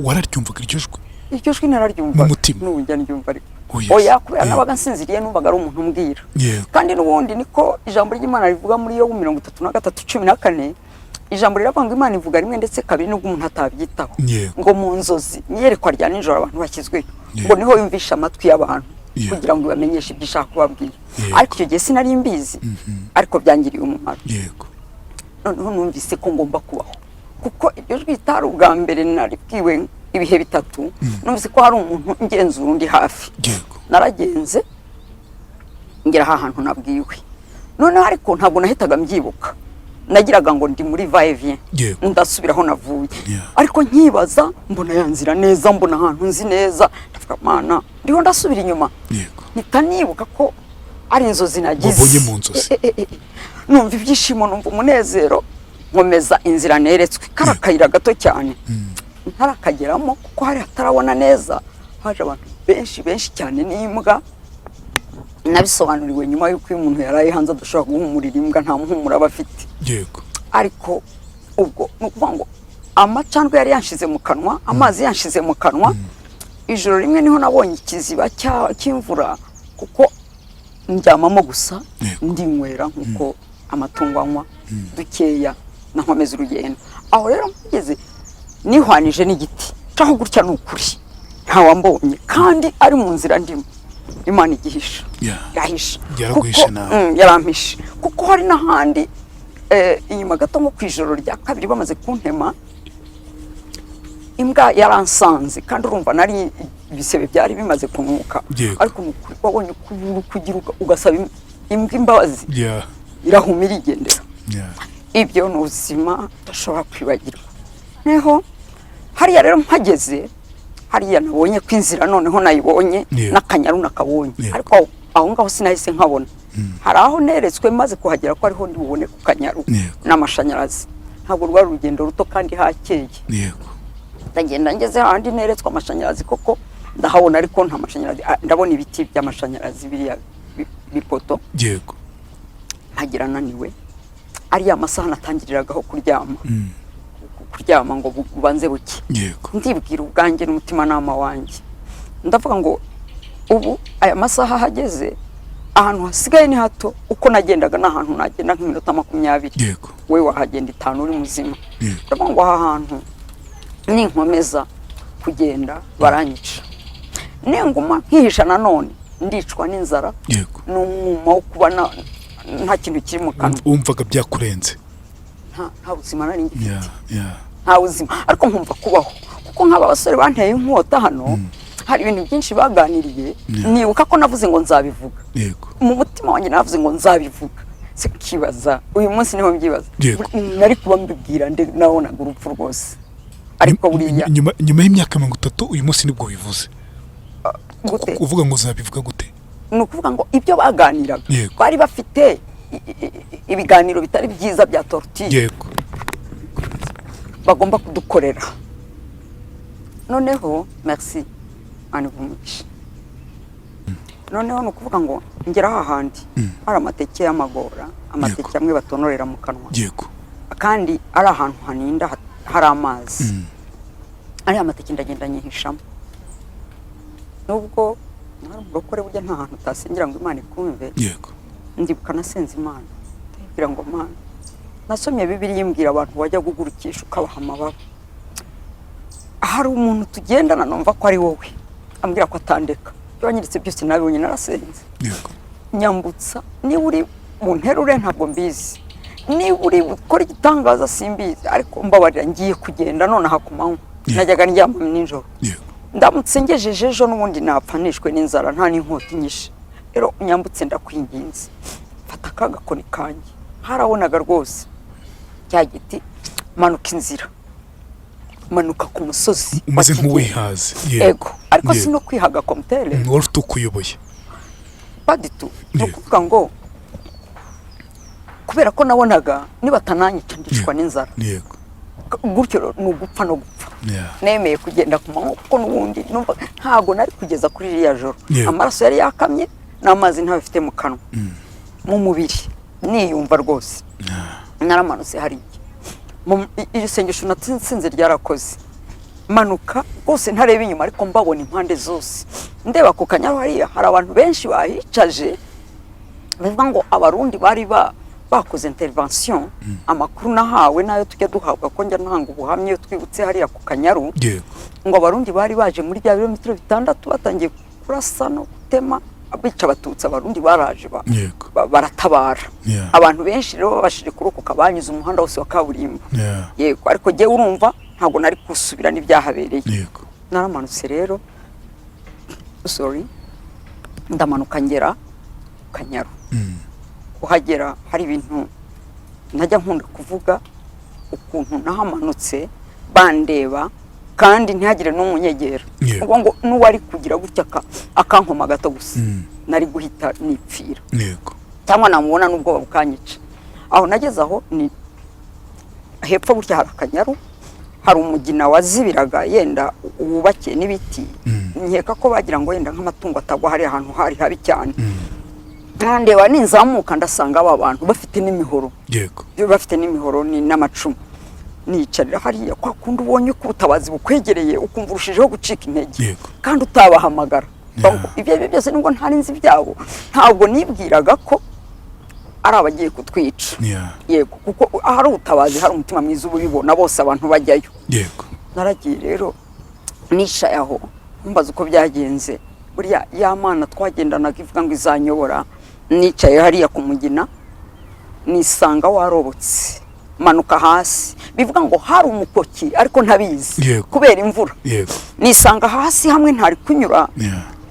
wararyumvaga iryo jwi? Iryo jwi nararyumva n'ubujya ndyumva ariko oya kubera nabaga nsinziriye numvaga ari umuntu umbwira. Kandi n'ubundi niko ijambo ry'Imana rivuga muri yo 33:14. Ijambo riravuga ngo Imana ivuga rimwe ndetse kabiri nubwo umuntu atabyitaho. Ngo mu nzozi niyerekwa rya nijoro abantu bakizwe, ngo niho yumvisha amatwi y'abantu kugira ngo bamenyeshe ibyo ishaka kubabwira. Ariko icyo gihe sinari mbizi, ariko byangiriye umumaro. Noneho numvise ko ngomba kubaho kuko iryo jwi itari ubwa mbere naribwiwe ibihe bitatu. Numvise ko hari umuntu ngenzura undi hafi. Naragenze ngera ahantu nabwiwe. Noneho ariko ntabwo nahitaga mbyibuka, nagiraga ngo ndi muri va-et-vient ndasubiraho navuye. Ariko nkibaza mbona yanzira neza, mbona ahantu nzi neza, ndavuga Mana ndiho ndasubira inyuma. Nitanibuka ko ari inzozi nagize. Wabonye mu nzozi? Numva ibyishimo, numva umunezero, nkomeza inzira neretswe karakayira gato cyane. Ntarakageramo kuko hari hatarabona neza, haje abantu benshi cyane n'imbwa. Nabisobanuriwe nyuma yuko umuntu yaraye hanze adashobora guhumurira imbwa, nta muhumura bafite. Ariko ubwo nukuvuga ngo amacandwe yari yanshize mu kanwa, amazi yanshize mu kanwa, ijoro rimwe niho nabonye ikiziba cy'imvura kuko ndyamamo gusa ndinywera nkuko amatungo anywa dukeya na nkomeza urugendo aho rero mpageze nihwanije n'igiti caho gutya n'ukuri ntawambonye kandi ari mu nzira ndimo Imana igihisha yahisha yarampishe kuko hari n'ahandi inyuma gato nko kwijoro rya kabiri bamaze kuntema imbwa yaransanze kandi urumva nari ibisebe byari bimaze kunuka ariko wabonye kugira ugasaba imbwa imbabazi irahumira igendera ibyo ni ubuzima udashobora kwibagirwa neho hariya rero mpageze hariya nabonye ko inzira noneho nayibonye n'akanyaru nakabonye ariko aho ngaho sinahise nkabona hari aho neretswe maze kuhagera ko ariho ndibubone ku kanyaru n'amashanyarazi ntabwo rwari urugendo ruto kandi hakeye ndagenda ngeze ahandi neretswe amashanyarazi koko ndahabona ariko nta mashanyarazi ndabona ibiti by'amashanyarazi biriya bipoto mpagira naniwe ariya masaha natangiriraho kuryama ngo bubanze buke ndibwira ubwanjye n'umutima nama wanjye ndavuga ngo ubu aya masaha hageze ahantu hasigaye ni hato uko nagendaga n'ahantu nagenda nk'iminota 20 we wahagenda 5 uri muzima ndavuga ngo aha hantu ninkomeza kugenda baranyica nenguma nkihisha nanone ndicwa n'inzara n'umwuma wo kuba nta kintu kiri mu kanwa umvaga byakurenze nta buzima nari ngifite nta buzima ariko nkumva kubaho kuko nk'aba basore banteye inkota hano hari ibintu byinshi baganiriye nibuka ko navuze ngo nzabivuga mu mutima wanjye navuze ngo nzabivuga sikibaza uyu munsi niho mbyibaza nari kuba mbibwira nabonaga urupfu rwose ariko buriya nyuma y'imyaka 30 uyu munsi nibwo bivuze gute uvuga ngo uzabivuga gute nukuvuga ngo ibyo baganiraga bari bafite ibiganiro bitari byiza bya torture bagomba kudukorera noneho merci anivumugisha noneho nukuvuga ngo ngera hahandi hari amateke y'amagora amateke amwe batonorera mu kanwa kandi ari ahantu haninda hari amazi ari amateke ndagenda nyihishamo nubwo narumurokore burya nta hantu utasengera ngo Imana ikumve ndibuka nasenze Imana ndabwira ngo Mana nasomye Bibiliya imbwira abantu wajya gugurukisha ukabaha amababa hari umuntu tugendana numva ko ari wowe ambwira ko atandeka yanyiretse byose nabibonye narasenze nyambutsa niba uri mu nterure ntabwo mbizi niba uri gukora igitangaza simbizi ariko mbabarira ngiye kugenda none hakumanywa najyaga ndyama nijoro ndamutse ngejeje ejo n'ubundi napfanishwe n'inzara nta n'inkota inyishe rero nyambutse ndakwinginze fata akagakoni kanjye harabonaga rwose cya giti manuka inzira manuka ku musozi umaze nk'uwihaze yego ariko sino kwihaga komtere wari tukuyoboye baditu nukuvuga ngo kubera ko nabonaga nibatananyica ndicwa n'inzara yego gutyo nugupfa no gupfa nemeye kugenda ku manywa kuko n'ubundi numva ntago nari kugeza kuri iriya joro amaraso yari yakamye n'amazi ntabifite mu kanwa mu mubiri niyumva rwose naramanutse hariya iri sengesho natsinze ryarakoze manuka rwose ntareba inyuma ariko mbabona impande zose ndeba ku kanyaru hariya hari abantu benshi bahicaje bivuga ngo abarundi bari bakoze intervention amakuru nahawe nayo tujya duhabwa ko njya ntanga ubuhamye twibutse hariya ku kanyaru ngo abarundi bari baje muri bya birometero 6 batangiye kurasa no gutema abica abatutsi abarundi baraje baratabara abantu benshi rero babashije kurokoka banyuze umuhanda wose wa kaburimbo yego ariko je urumva ntago nari kusubira n'ibyahabereye naramanutse rero ndamanuka ngera kanyaru kuhagera hari ibintu najya nkunda kuvuga ukuntu nahamanutse bandeba kandi ntihagire n'umunyegera ngo n'uwari kugira gutya akankoma gato gusa nari guhita nipfira cyangwa namubona n'ubwoba bukanyica aho nageze aho ni hepfo gutya hari akanyaru hari umugina wazibiraga yenda wubakiye n'ibiti nkeka ko bagira ngo yenda nk'amatungo atagwa hari ahantu hari habi cyane ndeba ninzamuka ndasanga aba bantu bafite n'imihoro bafite n'imihoro ni n'amacumu nicarira hariya kwa kundi ubonye ko ubutabazi bukwegereye ukumva urushijeho gucika intege Yego. kandi utabahamagara ibyo byose nubwo ntari nzi ibyabo ntabwo nibwiraga ko ari abagiye kutwica yego kuko hari ubutabazi hari umutima mwiza ubibona bose abantu bajyayo yego naragiye rero nicaye aho mbaza uko byagenze buriya ya mana twagendanaga ivuga ngo izanyobora nicaye hariya ku mugina nisanga warobotse manuka hasi bivuga ngo hari umukoki ariko ntabizi kubera imvura nisanga hasi hamwe ntari kunyura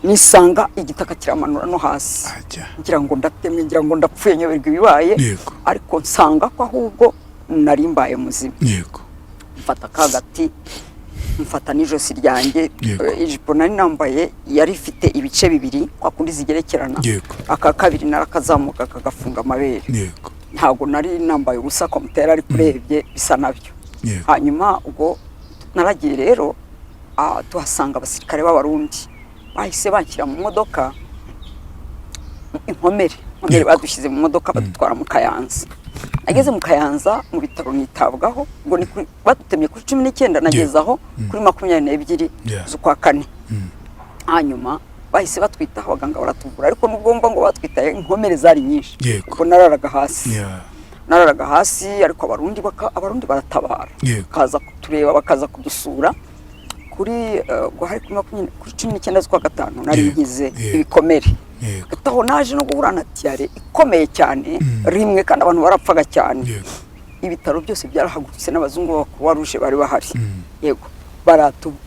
nisanga igitaka kiramanura no hasi ngira ngo ndatemwe ngira ngo ndapfuye nyoberwa ibibaye ariko nsanga ko ahubwo nari mbaye muzima mfata kagati mfata n'ijosi ryanjye ijipo nari nambaye yari ifite ibice bibiri kwa kundi zigerekerana aka kabiri narakazamuka kagafunga amabere ntago nari nambaye ubusa komutera ari kurebye bisa nabyo hanyuma ubwo naragiye rero tuhasanga abasirikare b'abarundi bahise banshyira mu modoka inkomere badushyize mu modoka badutwara mu Kayanza nageze mu Kayanza mu bitaro nitabwaho ngo badutemye kuri 19 nageze aho kuri 22 z'ukwa kane hanyuma bahise batwitaho abaganga baratuvura ariko nubwo ngo batwitaye inkomere zari nyinshi kuko nararaga hasi ariko abarundi baratabara kaza kutureba bakaza kudusura kuri hari kuri 19 z'ukwa gatanu nari ngize ibikomere gataho naje no guhura na tiare ikomeye cyane rimwe kandi abantu barapfaga cyane ibitaro byose byarahagurutse n'abazungu bakuru waruje bari bahari yego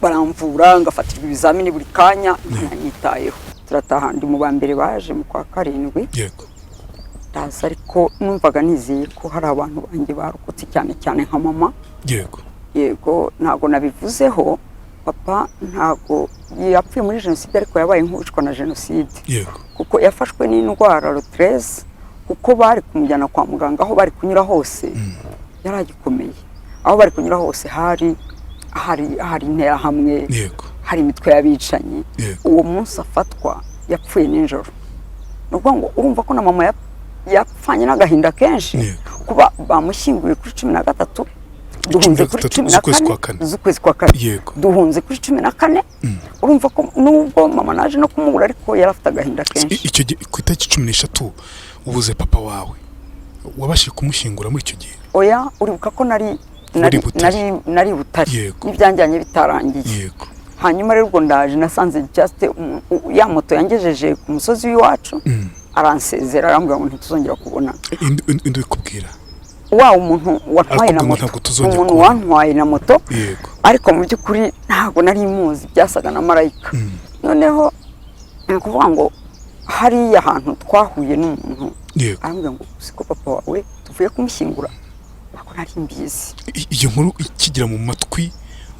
baramvura ngafatirwa ibizamini buri kanya nanyitayeho turataha ndi mu bambere baje mu kwa karindwi ndaza ariko numvaga nizeye ko hari abantu banjye barokotse cyane cyane nka mama yego ntago nabivuzeho papa ntago yapfuye muri jenoside ariko yabaye nk'uwicwa na jenoside kuko yafashwe n'indwara rotreze kuko bari kumujyana kwa muganga aho bari kunyura hose yaragikomeye aho bari kunyura hose hari intera hamwe hari imitwe y'abicanyi uwo munsi afatwa yapfuye nijoro nubwo ngo urumva ko na mama yapfanye n'agahinda kenshi kuba bamushyinguye kuri 13 duhunze kuri 14 z'ukwezi kwa kane duhunze kuri 14 urumva ko nubwo mama naje no kumubura ariko yarafite agahinda kenshi icyo ku itariki 13 ubuze papa wawe wabashije kumushyingura muri icyo gihe oya uribuka ko nari butari n'ibyanjyanye bitarangiye hanyuma rero ubwo ndaje nasanze just ya moto yangejeje ku musozi w'iwacu aransezera arambwira ngo ntituzongera kubona indi bikubwira umuntu watwaye na moto umuntu wantwaye na moto ariko mu by'ukuri ntago nari muzi byasaga na marayika noneho kuvuga ngo hariya ahantu twahuye n'umuntu arambwira ngo siko papa wawe tuvuye kumushyingura ntabwo nari mbizi iyo nkuru ikigira mu matwi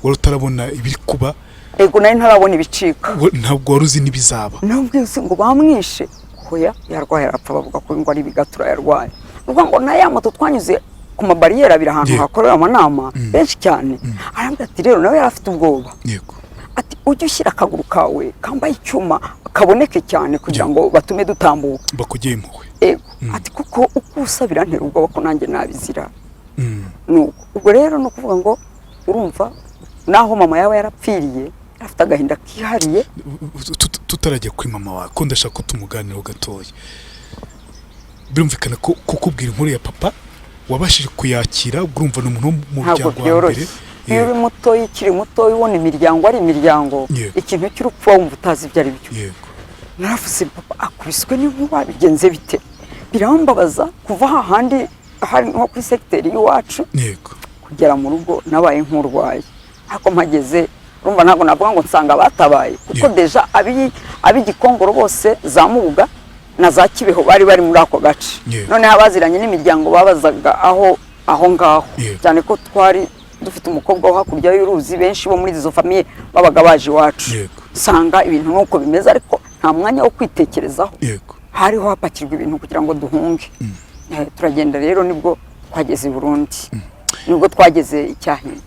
wari utarabona ibiri kuba ego nari ntarabona ibicika ntabwo wari uzi n'ibizaba nabwiye ngo bamwishe hoya yarwaye arapfa bavuga ko ngo ari bigatura yarwaye uvuga ngo na ya moto twanyuze ku mabariyeri abiri ahantu hakorera amanama benshi cyane arambwira ati rero nawe yarafite ubwoba ati ujye ushyira akaguru kawe kambaye icyuma kaboneke cyane kugira ngo batume dutambuka bakugeye impuhwe ati kuko uko usabira ntera ubwoba ko nanjye nabizira ubwo rero no kuvuga ngo urumva naho mama yawe yarapfiriye afite agahinda kihariye tutarajya kuri mama wawe ko ndashaka ko tumuganiraho gatoya birumvikana ko kukubwira inkuru ya papa wabashije kuyakira urumva n'umuntu mu muryango wa mbere iyo uri mutoya ikiri mutoya ubona imiryango ari imiryango ikintu cy'urupfu wumva utazi ibyo ari byo naravuze papa akubiswe n'inkuba bigenze bite birambabaza kuva hahandi hari nko kuri secteur y'iwacu kugera mu rugo nabaye nk'urwaye ariko mpageze urumva ntabwo navuga ngo nsanga batabaye kuko deja ab'igikongoro bose zamubuga na za Kibeho bari muri ako gace none abaziranye n'imiryango babazaga aho ngaho cyane ko twari dufite umukobwa wo hakurya y'uruzi benshi bo muri izo famille babaga baje iwacu sanga ibintu nk'uko bimeze ariko nta mwanya wo kwitekerezaho hariho hapakirwa ibintu kugira ngo duhunge turagenda rero nibwo twageze i Burundi nibwo twageze Icyahinda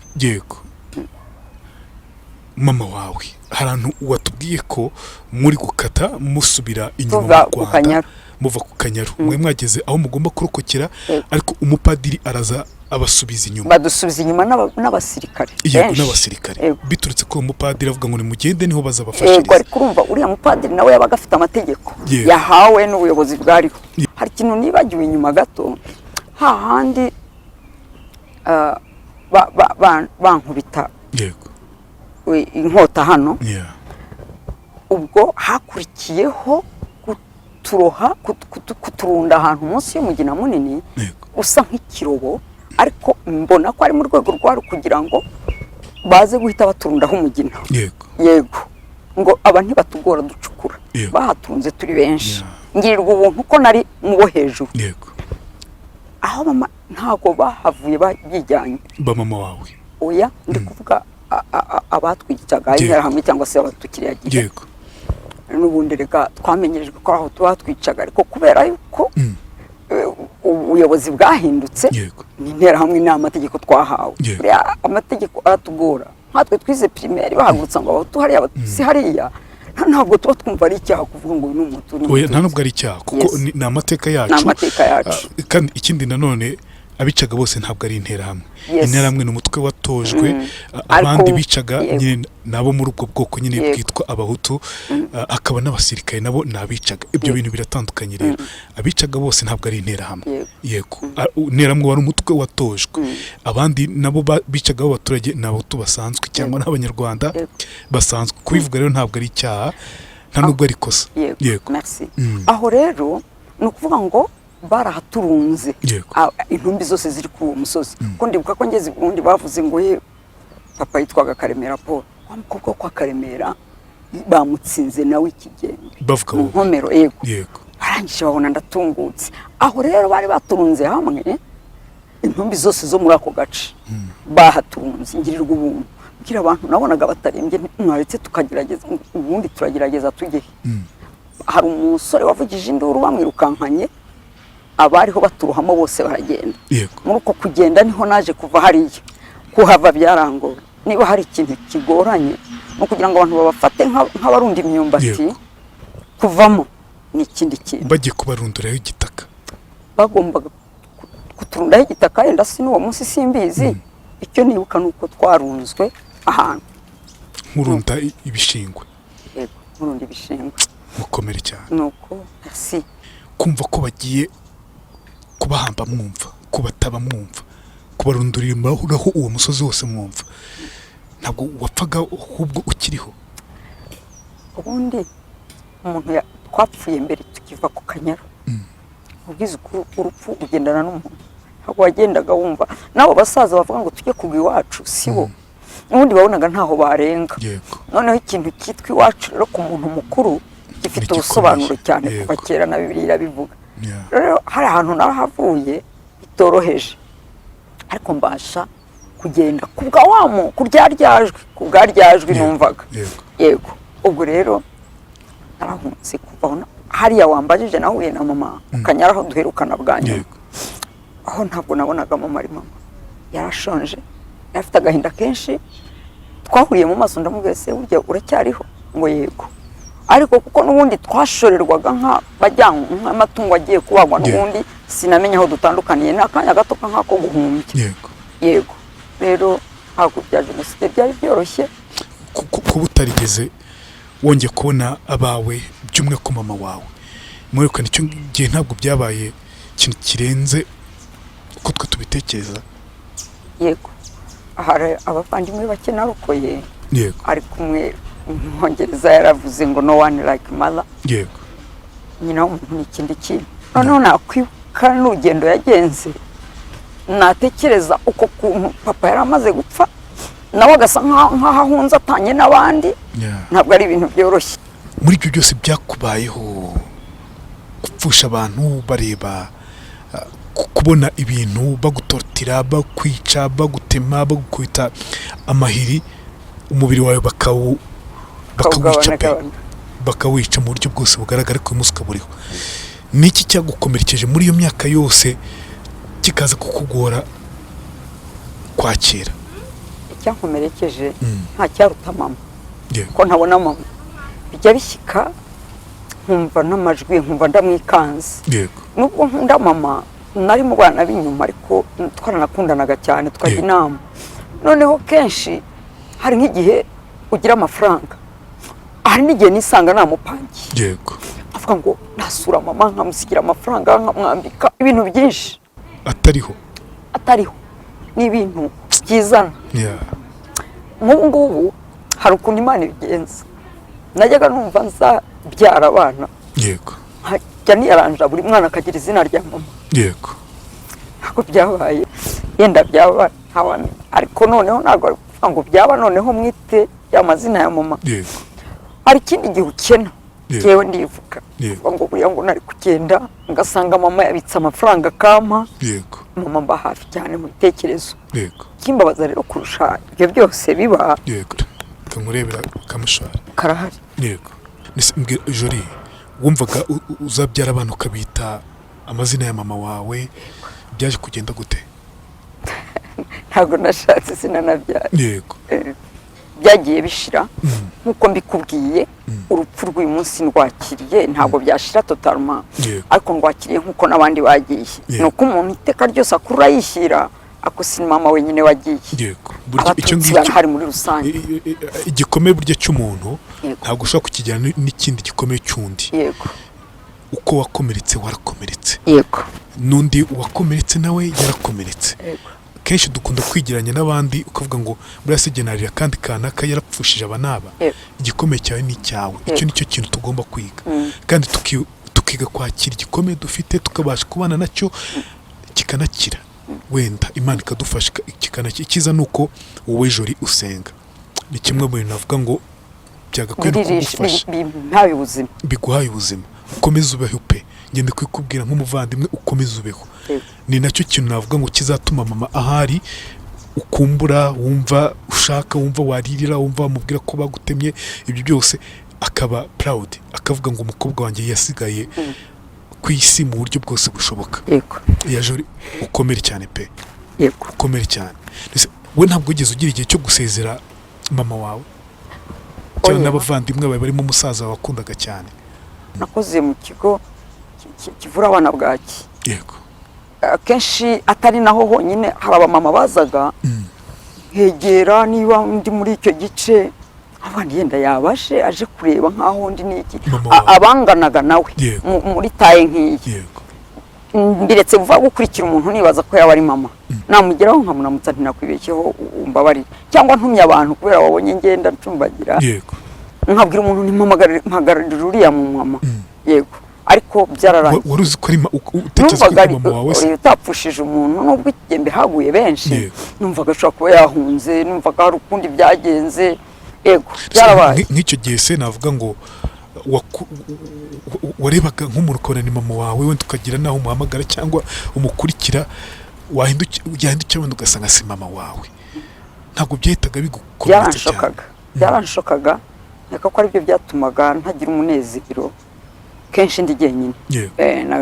mama wawe harantu watubwiye ko muri gukata musubira inyuma mu Rwanda muva ku Kanyaru mwe mwageze aho mugomba kurokokera ariko umupadiri araza abasubiza inyuma badusubiza inyuma n'abasirikare yego n'abasirikare biturutse ko umupadiri avuga ngo ni mugende niho bazabafashiriza yego ariko urumva uriya mupadiri nawe yabaga afite amategeko yahawe n'ubuyobozi bwariho hari ikintu nibagiwe inyuma gato hahandi bankubita yego inkota hano ubwo hakurikiyeho kuturunda ahantu munsi y'umugina munini usa nk'ikirobo ariko mbona ko ari mu rwego rwari kugira ngo baze guhita baturundaho umugina yego ngo aba ntibatugora ducukura bahatunze turi benshi ngirirwa ubuntu ko nari mu bo hejuru aho mama ntago bahavuye bijyanye ba mama wawe oya ndi kuvuga abatwicaga interahamwe cyangwa se abatukiriya gihe n'ubundi reka twamenyerejwe ko aho tubatwicaga ariko kubera yuko ubuyobozi bwahindutse ni interahamwe n'amategeko twahawe amategeko aratugora nkatwe twize primaire bahagurutsa ngo abahutu hariya abatutsi hariya ntabwo tuba twumva ari icyaha kuvuga ngo ni umutu oya nta nubwo ari icyaha kuko ni amateka yacu kandi ikindi nanone abicaga bose ntabwo ari interahamwe interahamwe ni umutwe watojwe abandi bicaga nyine nabo muri ubwo bwoko nyine bwitwa abahutu akaba n'abasirikare nabo nabicaga ibyo bintu biratandukanye rero abicaga bose ntabwo ari interahamwe yego interahamwe wari umutwe watojwe abandi nabo bicaga abaturage n'abahutu basanzwe cyangwa n'abanyarwanda basanzwe kubivuga rero ntabwo ari icyaha nta nubwo ari kosa yego aho rero ni ukuvuga ngo barahaturunze intumbi zose ziri kuri uwo musozi kuko ndibuka ko ngeze ubundi bavuze ngo ye papa yitwaga Karemera Paul wa mukobwa kwa Karemera bamutsinze nawe ikigenda bavuga mu nkomero yego arangije babona ndatungutse aho rero bari baturunze hamwe intumbi zose zo muri ako gace bahaturunze ngirirwa ubuntu bwira abantu nabonaga batarembye mwaretse tukagerageza ubundi turagerageza tujye hari umusore wavugije induru bamwirukankanye abariho baturuhamo bose baragenda muri uko kugenda niho naje kuva hariya kuhava byarangora niba hari ikintu kigoranye no kugira ngo abantu babafate nk'abarunda imyumbati kuvamo ni ikindi kintu bagiye kubarunduraho igitaka bagombaga kuturundaho igitaka yenda si n'uwo munsi simbizi icyo nibuka nuko twarunzwe ahantu nkurunda ibishingwe nkurunda ibishingwe mukomere cyane nuko merci kumva ko bagiye kubahamba mwumva kubataba mwumva kubarunduriraho uwo musozi wose mwumva ntabwo wapfaga ahubwo ukiriho ubundi umuntu twapfuye mbere tukiva ku Kanyaru ubwiza urupfu ugendana n'umuntu ntabwo wagendaga wumva nabo basaza bavuga ngo tujye kugwa iwacu sibo ubundi babonaga ntaho barenga noneho ikintu cyitwa iwacu rero ku muntu mukuru gifite ubusobanuro cyane kuva kera na Bibiliya bivuga rero hari ahantu nahavuye bitoroheje ariko mbasha kugenda kubwa wamo kuryaryajwe numvaga yego ubwo rero narahunze kuva hariya wambajije nahuye na mama Kanyaraho duherukana bwanyu aho ntabwo nabonaga mama ari mama yarashonje afite agahinda kenshi twahuriye mu maso ndamubwiye se burya uracyariho ngo yego ariko kuko n'ubundi twashorerwaga nk'amatungo agiye kubagwa n'ubundi sinamenya aho dutandukaniye n'akanya gato nk'ako guhumbya yego rero ntabwo bya jenoside byari byoroshye kuba utarigeze wongeye kubona abawe by'umwe ku mama wawe mwerekana icyo gihe ntabwo byabaye ikintu kirenze uko twe tubitekereza yego hari abavandimwe bake narokoye ari kumwe Umwongereza yaravuze ngo no one like mother yego nyina w'umuntu ni ikindi kintu noneho nakwibuka n'urugendo yagenze natekereza uko kuntu papa yari amaze gupfa nawe agasa nk'aho ahunze atanye n'abandi ntabwo ari ibintu byoroshye muri ibyo byose byakubayeho gupfusha abantu bareba kubona ibintu bagutortira bakwica bagutema bagukubita amahiri umubiri wawe bakawica mu buryo bwose bugaragara ko umunsi ukaburiho niki cyagukomerekeje muri iyo myaka yose kikaza kukugora kwakira icyankomerekeje nta cyaruta mama ko ntabona mama bijya bishyika nkumva n'amajwi nkumva ndamwikanze nubwo nkunda mama nari mu bana b'inyuma ariko twaranakundanaga cyane tukajya inama. Noneho kenshi hari nk'igihe ugira amafaranga, hari n'igihe nisanga namupangiye. Yego. Avuga ngo nasura mama nkamusigira amafaranga nkamwambika ibintu byinshi. Atariho. Ni ibintu byizana. Nk'ubu ngubu hari ukuntu Imana ibigenza. Najyaga numva nzabyara abana. Yego. Hajya niyaranja buri mwana akagira izina rya mama. Yego. Ntabwo byabaye, yenda byaba ntawamenya. Ariko noneho ntabwo ari ngo byaba noneho mwite y'amazina ya mama. Yego. Hari ikindi gihe ukena. Jewe ndivuga. Ngo buriya ngo nari kugenda ngasanga mama yabitse amafaranga kampa. Yego. Mama mba hafi cyane mu bitekerezo. Yego. Kimbabaza rero kurusha ibyo byose biba. Yego. Kamurebera kamushara. Karahari. Yego. Mbwira Jori, wumvaga uzabyara abantu ukabita amazina ya mama wawe, byaje kugenda gute? Ntabwo nashatse sinanabyara. Yego. Byagiye bishira nkuko mbikubwiye. Urupfu rw'uyu munsi ndwakiriye ntabwo byashira totalement, ariko ndwakiriye nkuko nabandi bagiye. Nuko umuntu iteka ryose akurura yishyira ako si mama wenyine wagiye. Yego. Icyo ngicyo hari muri rusange. Igikomeye burya cy'umuntu ntabwo ushobora kukijyana n'ikindi gikomeye cy'undi. Yego. Uko wakomeretse warakomeretse. Yego. Nundi wakomeretse nawe yarakomeretse. Yego. Kenshi dukunda kwigiranya n'abandi ukavuga ngo buriya se genarira kandi kanaka yarapfushije abanaba. Igikomeye cyawe ni cyawe. Icyo nicyo kintu tugomba kwiga. Kandi tukiga kwakira igikomeye dufite tukabasha kubana nacyo kikanakira. Wenda Imana ikadufasha kikanakira. Ikiza nuko wowe Jori usenga. Ni kimwe mu bintu navuga ngo byagakwiye kugufasha. Biguhaye ubuzima. Ukomeze ubeho pe. Ngende kwikubwira nk'umuvandimwe ukomeze ubeho. Ni nacyo kintu navuga ngo kizatuma mama ahari ukumbura, wumva ushaka, wumva waririra, wumva wamubwira ko bagutemye, ibyo byose akaba proud, akavuga ngo umukobwa wanjye yasigaye ku isi mu buryo bwose bushoboka. Yego. Ya Jori ukomere cyane pe. Yego. Ukomere cyane. We ntabwo ugeze ugira igihe cyo gusezera mama wawe cyangwa n'abavandimwe bawe barimo umusaza wakundaga cyane? Nakoze mu kigo kivura abana bwaki. Yego. Kenshi atari naho honyine hari abamama bazaga hegera niba ndi muri icyo gice abandi yenda yabashe aje kureba nkaho ndi niki abanganaga nawe muri taye nk'iyi. Yego. Mbiretse vuba gukurikira umuntu nibaza ko yaba ari mama. Namugeraho nkamunamutsa ntinakwibekeho umbabari cyangwa ntumye abantu kubera wabonye ngenda ncumbagira. Yego. Nkabwira umuntu mpagararira uriya mu mama. Yego. Ariko byararangiye. Wari uzi ko ari utekereza ko mama wawe se utapfushije umuntu nubwo igembe haguye benshi. Numvaga ashobora kuba yahunze, numvaga hari ukundi byagenze. Yego, byarabaye. Nk'icyo gihe se navuga ngo warebaga nk'umuntu ukabona ni mama wawe, wenda ukagira naho umuhamagara cyangwa umukurikira, yahindukira wenda ugasanga si mama wawe. Ntabwo byahitaga bigukomeretsa cyane. Byaranshokaga. Neka ko ari byo byatumaga ntagira umunezero. Kenshi ndi jyenyine.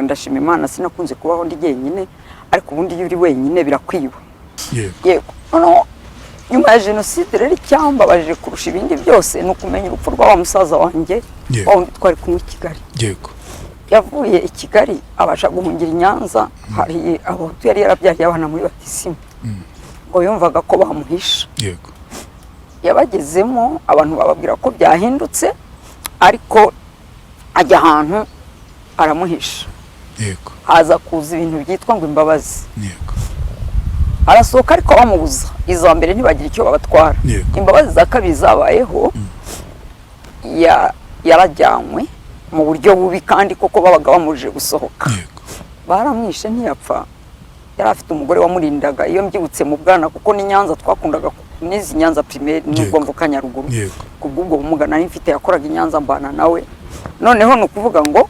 Ndashima Imana sinakunze kubaho ndi jyenyine, ariko ubundi iyo uri wenyine birakwiba. Yego. No, nyuma ya jenoside rero icyambabaje kurusha ibindi byose ni ukumenya urupfu rwa musaza wanjye wundi twari kumwe i Kigali. Yego. Yavuye i Kigali abasha guhungira i Nyanza, hari aho yari yarabyaye abana muri batisimu. Ngo yumvaga ko bamuhisha. Yego. Yabagezemo abantu bababwira ko byahindutse, ariko ajya ahantu aramuhisha. Yego. Haza kuza ibintu byitwa ngo imbabazi. Yego. Arasohoka ariko bamubuza. Izo mbere ntibagira icyo babatwara. Imbabazi za kabiri zabayeho yarajyanywe mu buryo bubi kandi koko babaga bamuje gusohoka. Yego. Baramwishe ntiyapfa. Yari afite umugore wamurindaga iyo mbyibutse mu bwana kuko ni Nyanza twakundaga n'izi Nyanza primaire n'ubwo mvuka Nyaruguru. Kubw'ubwo bumuga nari mfite yakoraga i Nyanza mbana nawe. Noneho nukuvuga ngo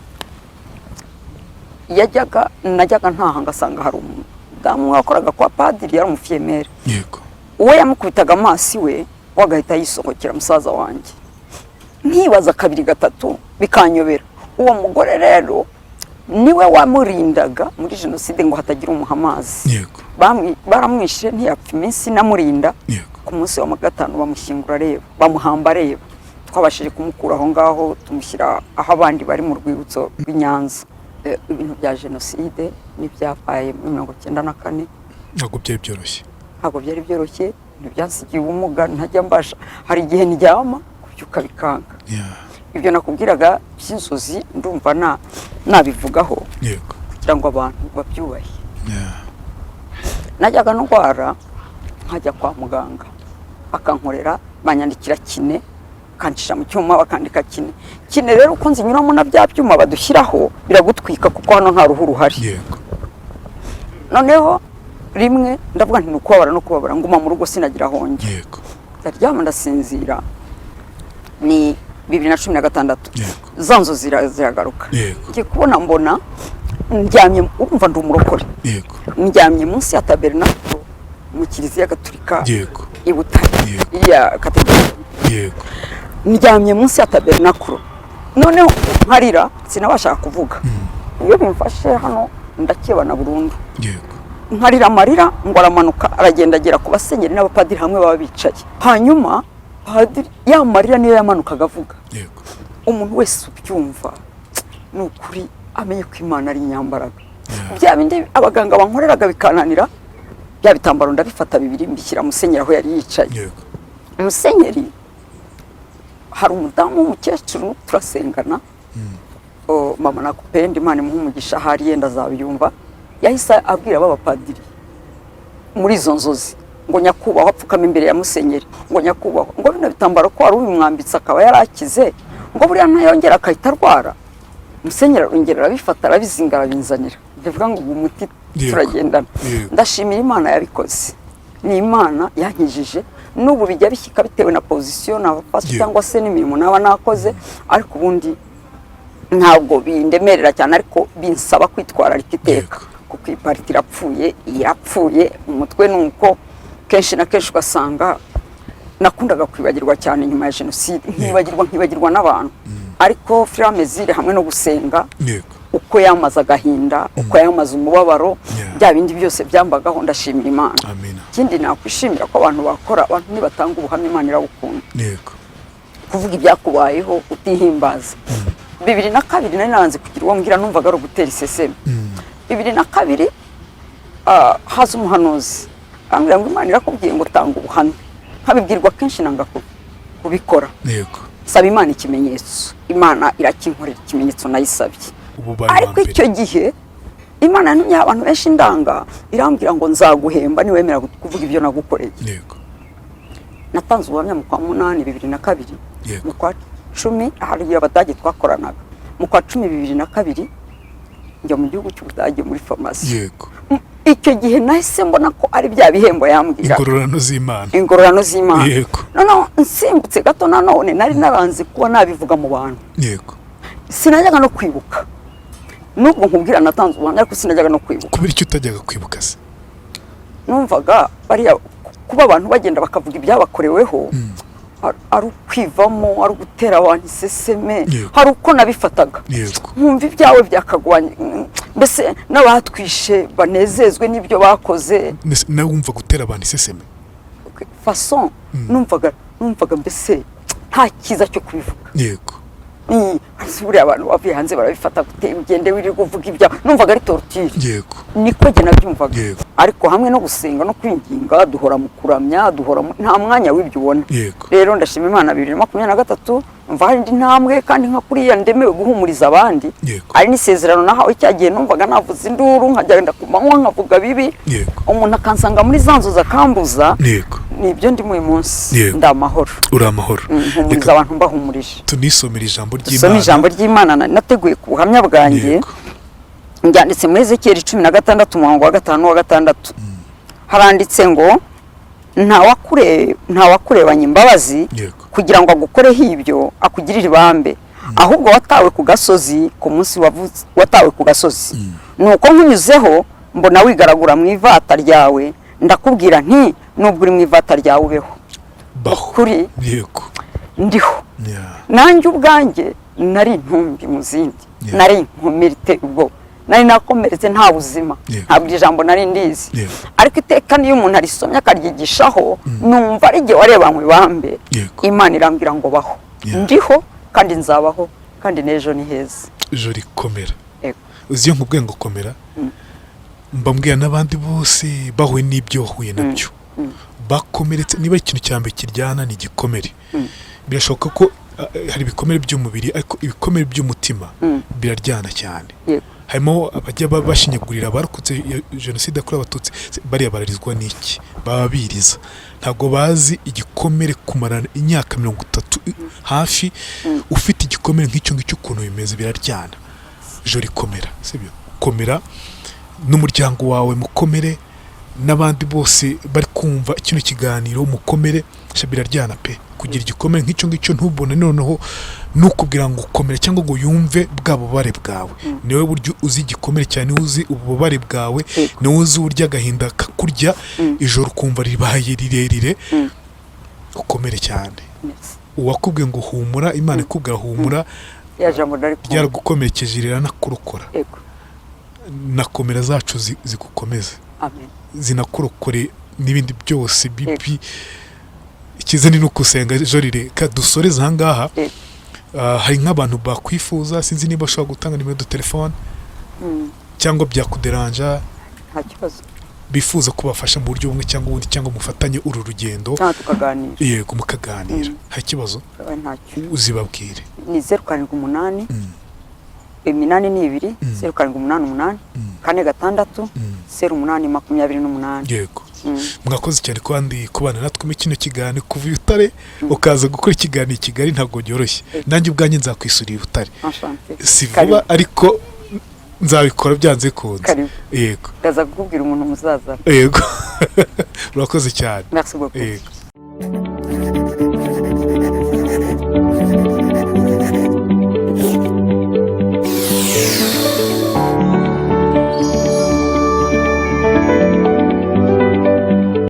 najyaga ntaha ngasanga hari umudamu wakoraga kwa padiri yari umufiyemere. Yego. Uwo yamukubitaga amaso we wagahita yisohokera musaza wanjye. Nkibaza kabiri gatatu bikanyobera. Uwo mugore rero niwe wamurindaga muri jenoside ngo hatagira umuhamazi. Yego. Baramwishe ntiyapfa iminsi namurinda. Yego. Ku munsi wa gatanu bamushyingura reba, bamuhamba reba. Twabashije kumukura aho ngaho tumushyira aho abandi bari mu rwibutso rw'Inyanza. ibintu bya jenoside n'ibyabaye muri 1994 ntabwo byari byoroshye. Ntabwo byari byoroshye, ntibyansigiye ubumuga, ntajya mbasha, hari igihe ndyama kubyuka bikanga. Ibyo nakubwiraga by'inzozi ndumva nabivugaho kugira ngo abantu babyubahe. Najyaga ndwara nkajya kwa muganga bakankorera, banyandikira kine, kancisha mu cyuma bakandika kine rero uko nzinyuramo na bya byuma badushyiraho biragutwika kuko hano nta ruhu ruhari. Noneho rimwe ndavuga nti nukubabara no kubabara, nguma mu rugo sinagira honge, ndaryama ndasinzira. Ni 2016 zanzo ziragaruka, ngiye kubona mbona ndyamye, urumva ndi umurokore, ndyamye munsi ya tabernacle mu kiliziya gatolika i Butare ya katedrali, ndyamye munsi ya tabernacle. Noneho nkarira sinabashaka kuvuga, iyo bimfashe hano ndakebana burundu, nkarira amarira ngo aramanuka aragenda agera ku basenyeri n'abapadiri hamwe baba bicaye. Hanyuma padiri yamarira niyo yamanukaga avuga. Umuntu wese ubyumva nukuri amenye ko Imana ari inyambaraga. Bya bindi abaganga bankoreraga bikananira, bya bitambaro ndabifata bibiri mbishyira musenyeri aho yari yicaye. Musenyeri hari umudamu w'umukecuru turasengana, mama nakupenda Imana imuhe umugisha, hari yenda azabiyumva, yahise abwira b'abapadiri muri izo nzozi ngo nyakubahwa apfukama imbere ya musenyeri, ngo nyakubahwa ngo bino bitambaro ko wari ubimwambitse akaba yarakize, ngo buriya ntayongera akahita arwara. Musenyeri arongera arabifata arabizinga arabinzanira, bivuga ngo umuti turagendana. Ndashimira Imana yabikoze, ni Imana yankijije. N'ubu bijya bishyika bitewe na position nabafashe cyangwa se n'imirimo naba nakoze, ariko ubundi ntabwo bindemerera cyane, ariko binsaba kwitwara iteka kuko ipariti irapfuye umutwe. Nuko kenshi na kenshi ugasanga nakundaga kwibagirwa cyane nyuma ya jenoside, nkibagirwa n'abantu, ariko firamezire hamwe no gusenga uko yamaze agahinda, uko yamaze umubabaro, bya bindi byose byambagaho. Ndashimira Imana. Ikindi nakwishimira ko abantu bakora, abantu nibatanga ubuhamya Imana irawukunda. Kuvuga ibyakubayeho utihimbaza. 2002 nari naranze kugira uwo mbwira, numvaga ari ugutera iseseme. 2002 haza umuhanuzi ambwira ngo Imana irakubwiye ngo tanga ubuhamya. Nkabibwirwa kenshi nanga kubikora. Saba Imana ikimenyetso, Imana irakinkorera ikimenyetso nayisabye. Ariko icyo gihe Imana yantumye abantu benshi ndanga, irambwira ngo nzaguhemba niwemera kuvuga ibyo nagukoreye. Natanze ubuhamya mu kwa 8 2002, mu kwa 10 hari abadage twakoranaga, mu kwa 10 2002 njya mu gihugu cy'Ubudage muri farmasi. Icyo gihe nahise mbona ko ari bya bihembo yambwira, ingororano z'Imana. Noneho nsimbutse gato nanone nari naranze kuba nabivuga mu bantu. Sinajyaga no kwibuka, nubwo nkubwira natanze ubuhamya ariko sinajyaga no kwibuka. Kubera icyo utajyaga kwibuka se? Numvaga bariya kuba abantu bagenda bakavuga ibyabakoreweho ari ukwivamo, ari ugutera abantu iseseme, hari uko nabifataga. Nkumva ibyawe byakagwanya, mbese n'abatwishe banezezwe n'ibyo bakoze. Nawe wumva gutera abantu iseseme façon, numvaga mbese nta kiza cyo kubivuga. Buriya abantu bavuye hanze barabifata gute, ugende wirirwa uvuga ibya, numvaga ari torture. Niko jye nabyumvaga. Ariko hamwe no gusenga no kwinginga, duhora mu kuramya, nta mwanya w'ibyo ubona. Rero ndashima Imana 2023 mva hari ntambwe, kandi nka kuriya ndemewe guhumuriza abandi. Ari n'isezerano nahawe cyagiye, numvaga navuze induru nkajya kumanywa nkavuga bibi, umuntu akansanga muri zanzo zakambuza. Nibyo ndi mu munsi ndamahoro. Uri amahoro. Humuriza abantu mbahumurije. Tunisomera ijambo ry'Imana. Soma ijambo ry'Imana nateguye ku buhamya bwanjye. Njyanditse muri Ezekiel 16 umurongo wa 5 wa 6. Haranditse ngo nta wakurebanye imbabazi kugira ngo agukoreho ibyo akugirire ibambe, ahubwo watawe ku gasozi ku munsi watawe ku gasozi. Nuko nkunyuzeho mbona wigaragura mu ivata ryawe, ndakubwira nti nubwo uri mu ivata ryawe ubeho. Kuri ndiho nanjye ubwanjye nari intumbi mu zindi, nari inkomerite ubwo, nari nakomeretse nta buzima, ntabwo ijambo nari ndizi. Ariko iteka niyo umuntu arisomye akaryigishaho, numva ari igihe warebanywe ibambe, Imana irambwira ngo baho. Ndiho kandi nzabaho, kandi n'ejo ni heza. Ejo rikomera. uzi iyo nkubwiye ngo komera mbambwira n'abandi bose bahuye n'ibyo wahuye nabyo bakomeretse niba ikintu cya mbere kiryana ni igikomere birashoboka ko hari ibikomere by'umubiri ariko ibikomere by'umutima biraryana cyane harimo abajya bashinyagurira abarokotse jenoside yakorewe abatutsi bariya bararizwa n'iki baba biriza ntabwo bazi igikomere kumarana imyaka 30 hafi ufite igikomere nk'icyo ngicyo ukuntu bimeze biraryana jori komera sibyo komera n'umuryango wawe mukomere n'abandi bose bari kumva kino kiganiro mukomere biraryana pe kugira igikomere nk'icyo ngicyo ntubone noneho nukubwira ngo ukomere cyangwa ngo yumve bwa bubare bwawe niwe buryo uzi igikomere cyane uzi ububare bwawe niwe uzi urya agahinda kakurya ijoro ukumva ribaye rirerire ukomere cyane uwakubwiye ngo humura Imana ikubwira humura ryaragukomerekeje riranakurokora nakomera zacu zigukomeze zinakurokore n'ibindi byose bibi ikize ni nukusenga jorire kadusoreza ahangaha hari nk'abantu bakwifuza sinzi niba ushobora gutanga nimero de telefone cyangwa byakuderanja nta kibazo bifuza kubafasha mu buryo bumwe cyangwa ubundi cyangwa mufatanye uru rugendo yego mukaganira hari ikibazo uzibabwire ni 078 8 ni 2 078 8 08 yego mwakoze cyane kandi kubana natwe mu kino kiganiro kuva Butare ukaza gukora ikiganiro i Kigali ntabwo byoroshye nanjye ubwanjye nzakwisuriye Butare si vuba ariko nzabikora byanze kunze yego ndaza kukubwira umuntu muzaza yego urakoze cyane merci beaucoup